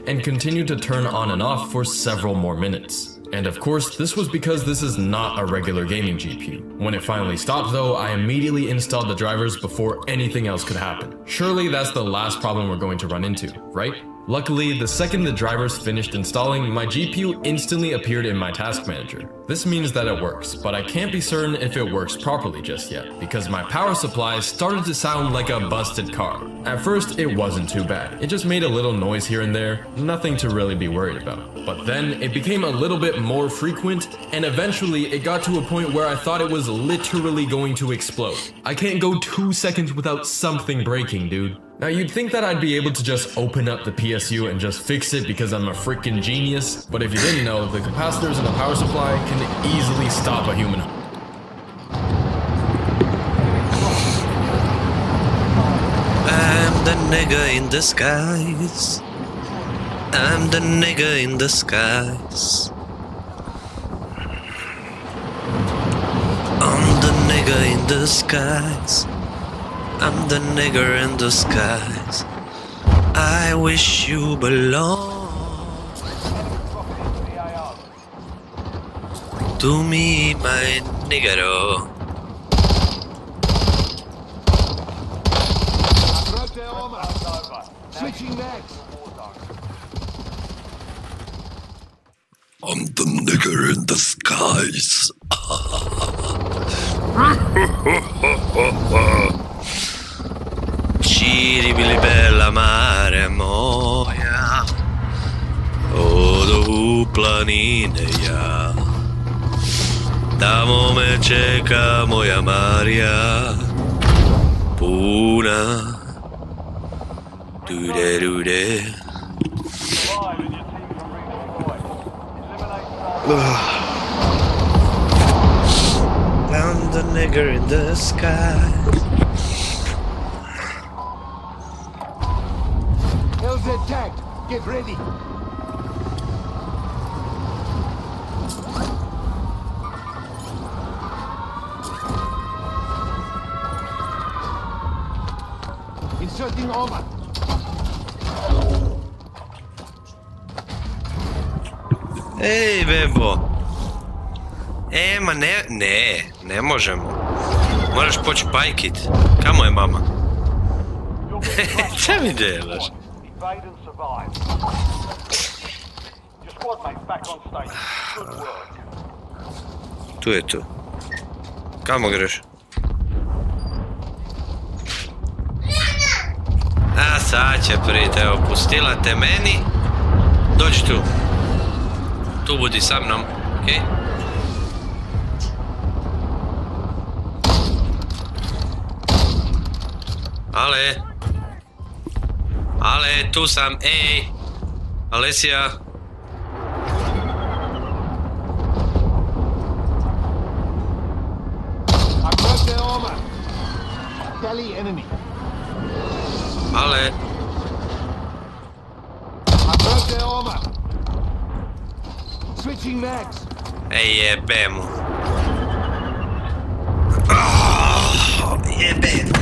And continued to turn on and off for several more minutes. And of course, this was because this is not a regular gaming GPU. When it finally stopped though, I immediately installed the drivers before anything else could happen. Surely that's the last problem we're going to run into, right? Luckily, the second the drivers finished installing, my GPU instantly appeared in my task manager. This means that it works, but I can't be certain if it works properly just yet, because my power supply started to sound like a busted car. At first, it wasn't too bad. It just made a little noise here and there, nothing to really be worried about. But then, it became a little bit more frequent, and eventually it got to a point where I thought it was literally going to explode. I can't go 2 seconds without something breaking, dude. Now you'd think that I'd be able to just open up the PSU and just fix it because I'm a freaking genius, but if you didn't know, the capacitors in the power supply can easily stop a human. I'm the nigger in the skies. I'm the nigger in the skies. I'm the nigger in the skies. I'm the nigger in the skies. I wish you belong to me, my niggero. Broke their armor. Switching mags. I'm the nigger in the skies. Ciribili bella mare moja, odo u planine ja. Tamo me čeka moja Marija, puna, dude dude. I'm the nigger in the sky. LZ tagged. Get ready. Inserting armor. Ej, Bebo. Ma ne možemo. Moraš poći pajkit. Kamo je mama? Šta mi delaš? Evade and survive. Your squad mate's back on station. Good work. Tu je tu. Kamo greš? A sad će prite, evo, pustila te meni. Dođi tu. Tu budi sa mnom, okej? Ale, tu sam, ej! Alesija! I broke their armor. Tally enemy. Ale! I broke their armor. Switching mags. Ej, jebemu. Jebemu.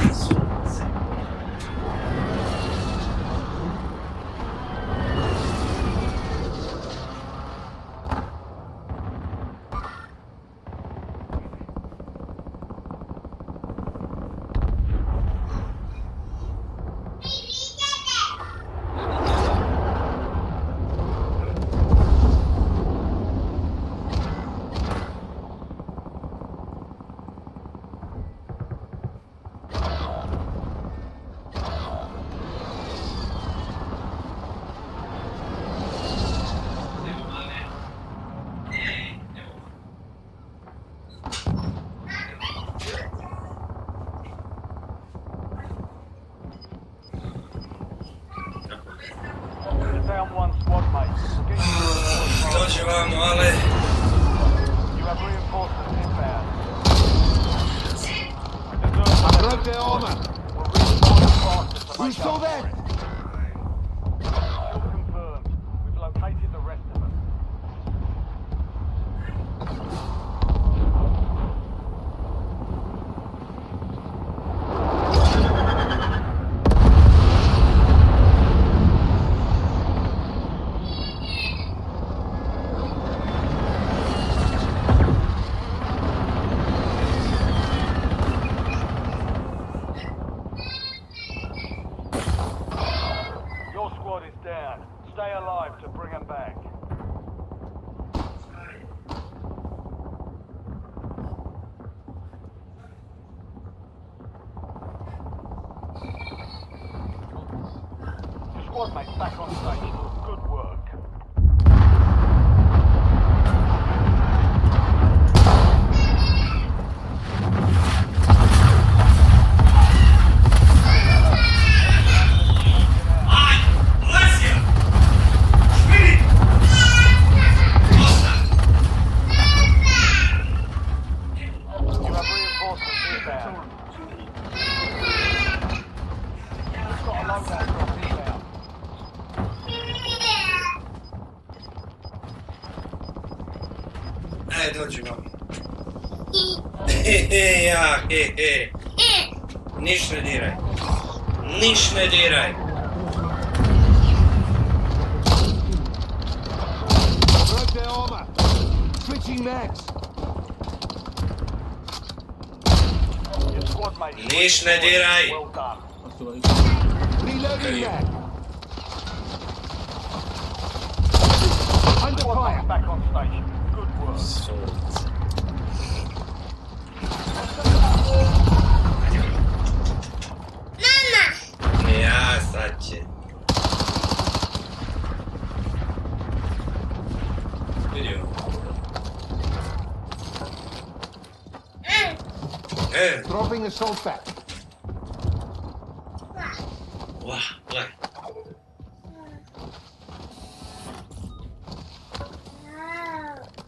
Down one squad mate. Dođi vamo, ale... You have reinforcements inbound. I broke their armor. Who saw that? Confirmed. We've located the rest of them. Stay alive to bring him back. Your squad mate's back on station. Good work. Dođi vam. Ja, Niš ne diraj. Niš ne diraj. Broke their armor. Switching mags. Your squad mate is Niš ne diraj. well done. Reloading mag. Under fire. Back on station. Good work. Ja, sad će. Vidio. Dropping assault back. Wah, gledaj.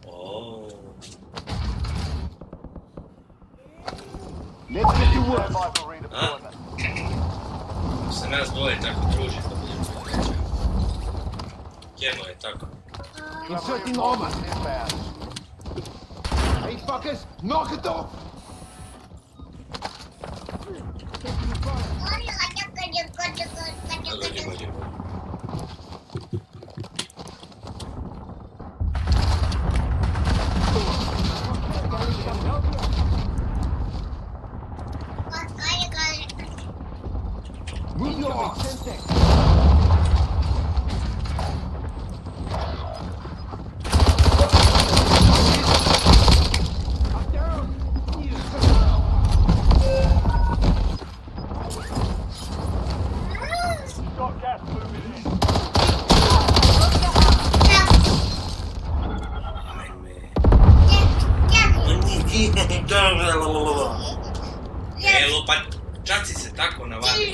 Oh. Let's get to work. Se nas dvoje tako druži, to bude prijeće. Kjeno je tako. Inserting armor. Hey fuckers, knock it off. Move your arms. Got gas moving in. Lupa, čaci se tako navali.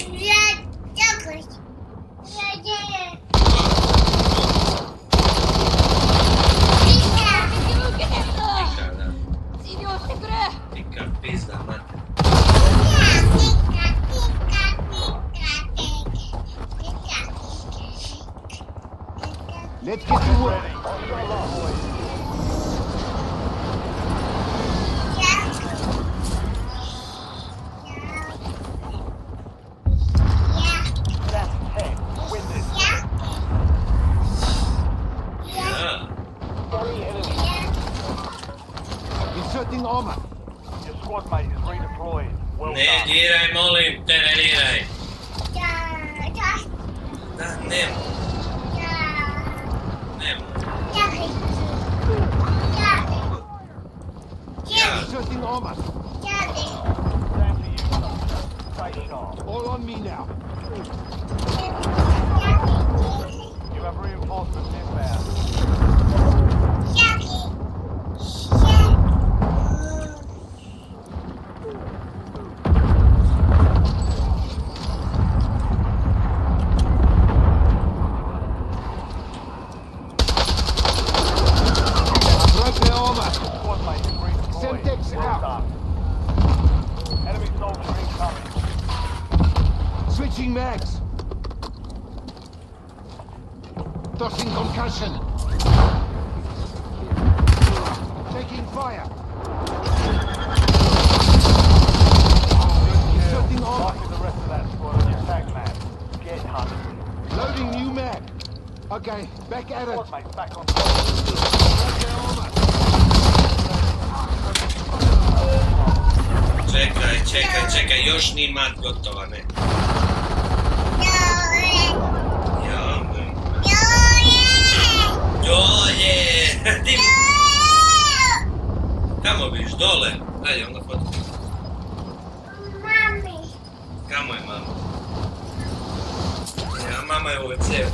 Tika pizda, mate. Let's get to work. Inserting armor. Your squad mate is redeployed. Well Ne done. diraj, molim te, ne diraj. Da, nemo. Nemo. Inserting armor. Stay sharp. All on me now. You have reinforcements inbound. Broke their armor. Squad mate is redeployed. Semtex Well out. done. Enemy soldier incoming. Switching mags. Tossing concussion. Taking fire. Inserting armor. Like the rest of that squad on your tag man. Get hunted. Loading new mag. Okay, back at it. Squad mate back on Broke their armor. Čekaj, još ni mat gotova, ne. Dolje! Kamo biš, dole? Ajde, onda fotka. Kamo je mama? Ja, mama je u WC-u.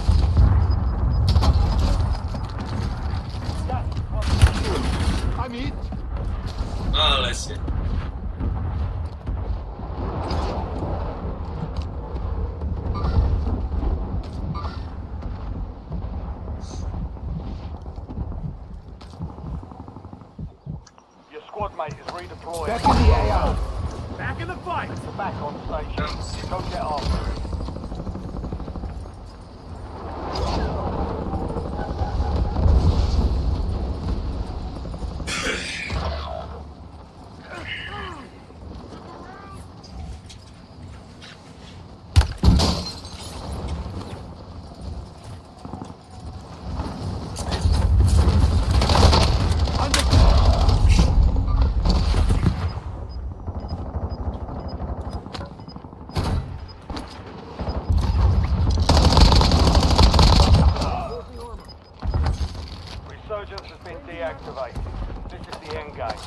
I'm hit. Ale si. Your squad mate is redeployed. Back in the AO. Back in the fight. Back on station. Go get after it.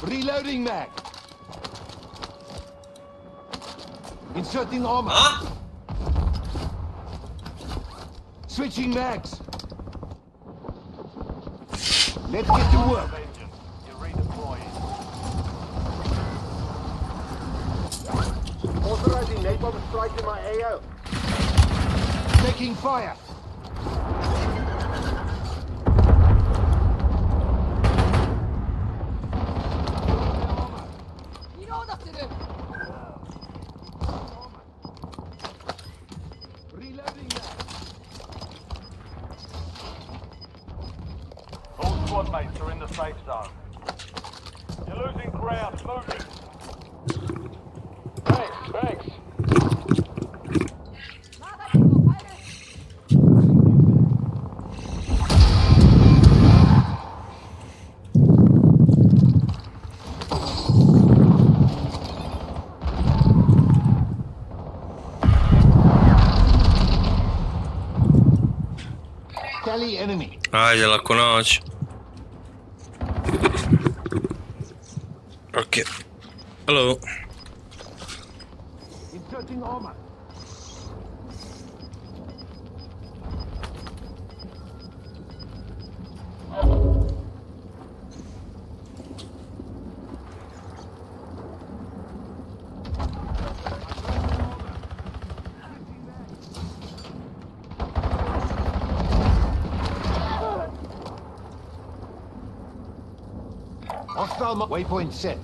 Reloading mag. Inserting armor. Switching mags. Let's get to work. You're redeploying. Authorizing napalm strike in my AO. Taking fire. All squad mates are in the safe zone. You're losing ground. Moving. Thanks. Tally enemy. Ah, ya la conosci. Ok. Hello. Inserting armor. Hostile waypoint set.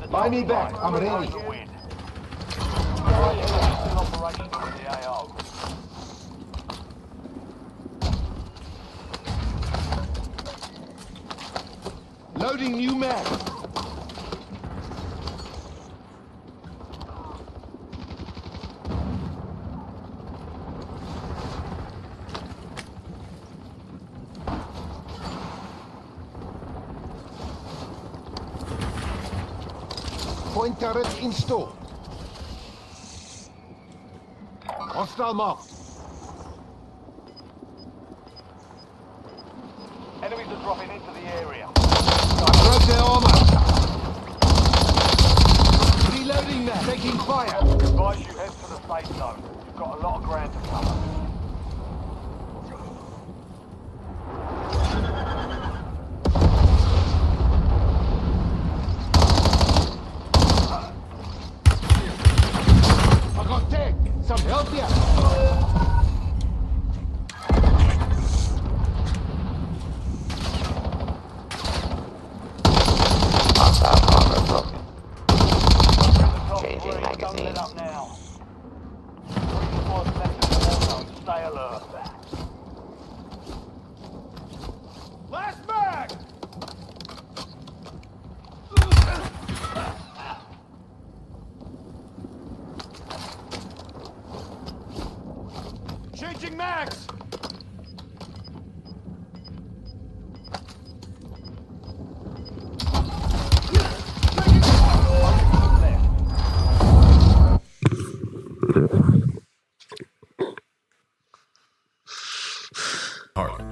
Buy me back. I'm ready. Operation with the AO. Loading new mag. Point turret installed. Hostile marked. Enemies are dropping into the area. Broke their armor. Reloading that. Taking fire. Advise you head to the safe zone. You've got a lot of ground to cover. I got tech. Some help here. Changing magazine. Up now. 3 squads left in the war zone. Stay alert. Last mag! Changing mags!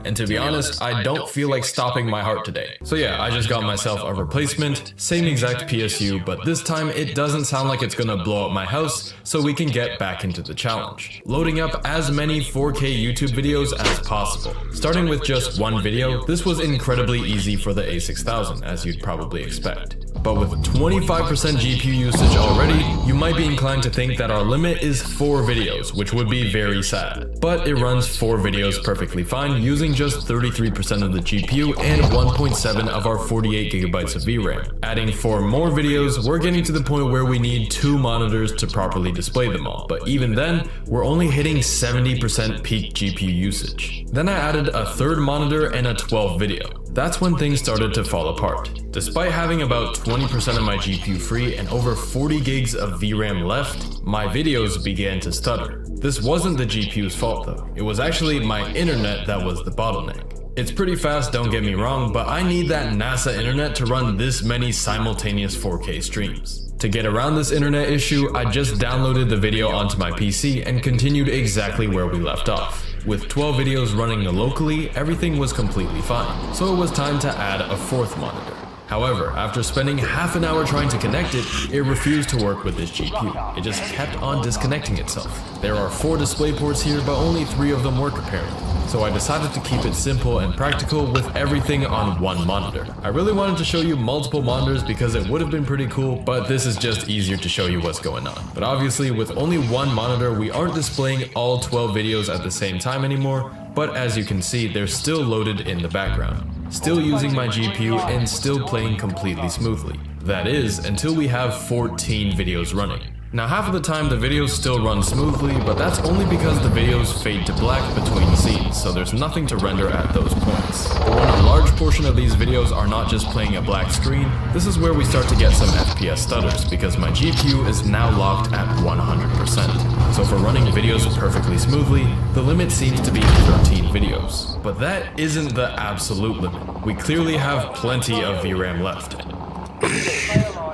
And to be honest, I don't feel like stopping my heart today. So yeah, I just got myself a replacement, same exact PSU, but this time it doesn't sound like it's gonna blow up my house, so we can get back into the challenge. Loading up as many 4K YouTube videos as possible. Starting with just one video, this was incredibly easy for the A6000, as you'd probably expect. But with 25% GPU usage already, you might be inclined to think that our limit is 4 videos, which would be very sad. But it runs 4 videos perfectly fine using just 33% of the GPU and 1.7 of our 48GB of VRAM. Adding 4 more videos, we're getting to the point where we need 2 monitors to properly display them all. But even then, we're only hitting 70% peak GPU usage. Then I added a 3rd monitor and a 12th video. That's when things started to fall apart. Despite having about 20% of my GPU free and over 40 gigs of VRAM left, my videos began to stutter. This wasn't the GPU's fault though. It was actually my internet that was the bottleneck. It's pretty fast, don't get me wrong, but I need that NASA internet to run this many simultaneous 4K streams. To get around this internet issue, I just downloaded the video onto my PC and continued exactly where we left off. With 12 videos running locally, everything was completely fine, so it was time to add a fourth monitor. However, after spending half an hour trying to connect it, it refused to work with this GPU. It just kept on disconnecting itself. There are 4 display ports here, but only 3 of them work apparently. So I decided to keep it simple and practical with everything on one monitor. I really wanted to show you multiple monitors because it would have been pretty cool, but this is just easier to show you what's going on. But obviously with only one monitor, we aren't displaying all 12 videos at the same time anymore, but as you can see, they're still loaded in the background. Still using my GPU and still playing completely smoothly. That is, until we have 14 videos running. Now half of the time the videos still run smoothly, but that's only because the videos fade to black between scenes, so there's nothing to render at those points. But when a large portion of these videos are not just playing a black screen, this is where we start to get some FPS stutters, because my GPU is now locked at 100%. So for running videos perfectly smoothly, the limit seems to be 13 videos. But that isn't the absolute limit. We clearly have plenty of VRAM left.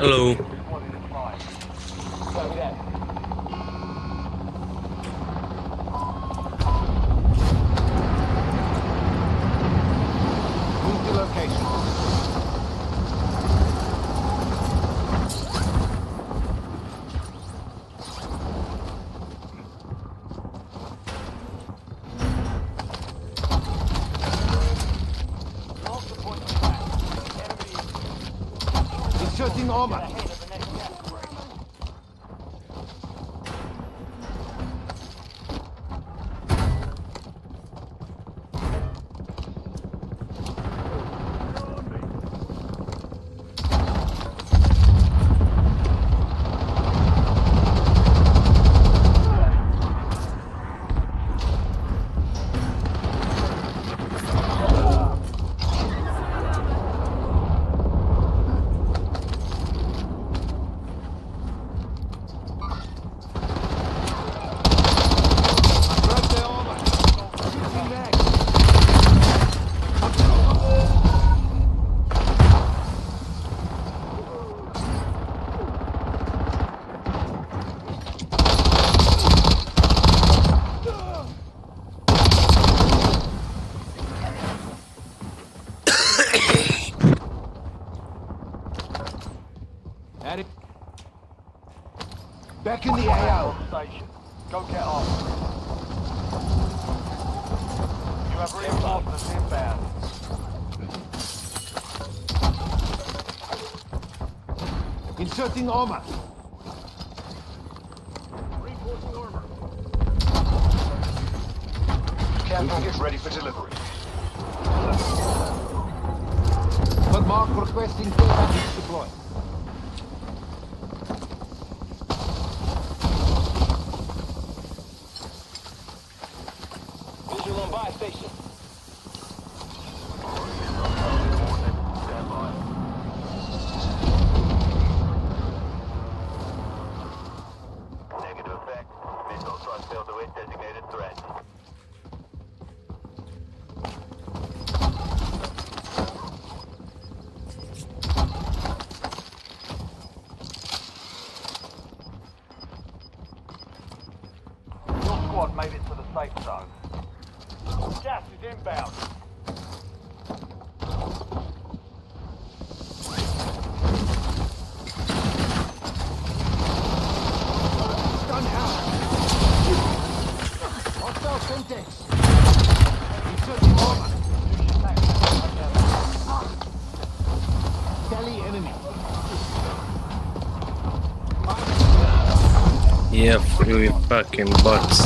Hello. Inserting armor. Back in the AO. Station. Go get off. You have reinforcements inbound. Inserting armor. Reinforcing armor. Care package ready for delivery. But Mark requesting care package deployed. Visual on buy station. Negative effect. Missile thrust failed to hit designated threat. Your squad made it to the safe zone. Gas is inbound. Stun out. Hostile Syntex. Inserting armor. Tally enemy. Yeah, you fucking butts.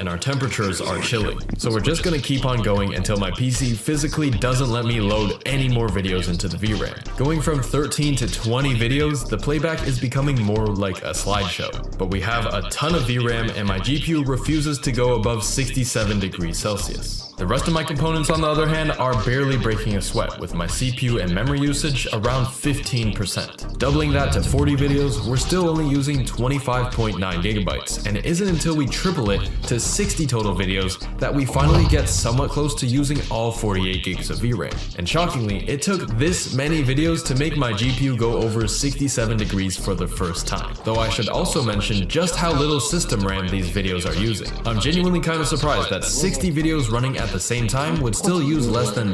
And our temperatures are chilly. So we're just gonna keep on going until my PC physically doesn't let me load any more videos into the VRAM. Going from 13 to 20 videos, the playback is becoming more like a slideshow. But we have a ton of VRAM and my GPU refuses to go above 67 degrees Celsius. The rest of my components, on the other hand, are barely breaking a sweat, with my CPU and memory usage around 15%. Doubling that to 40 videos, we're still only using 25.9 gigabytes, and it isn't until we triple it to 60 total videos that we finally get somewhat close to using all 48 gigs of VRAM. And shockingly, it took this many videos to make my GPU go over 67 degrees for the first time. Though I should also mention just how little system RAM these videos are using. I'm genuinely kind of surprised that 60 videos running at the same time would still use less than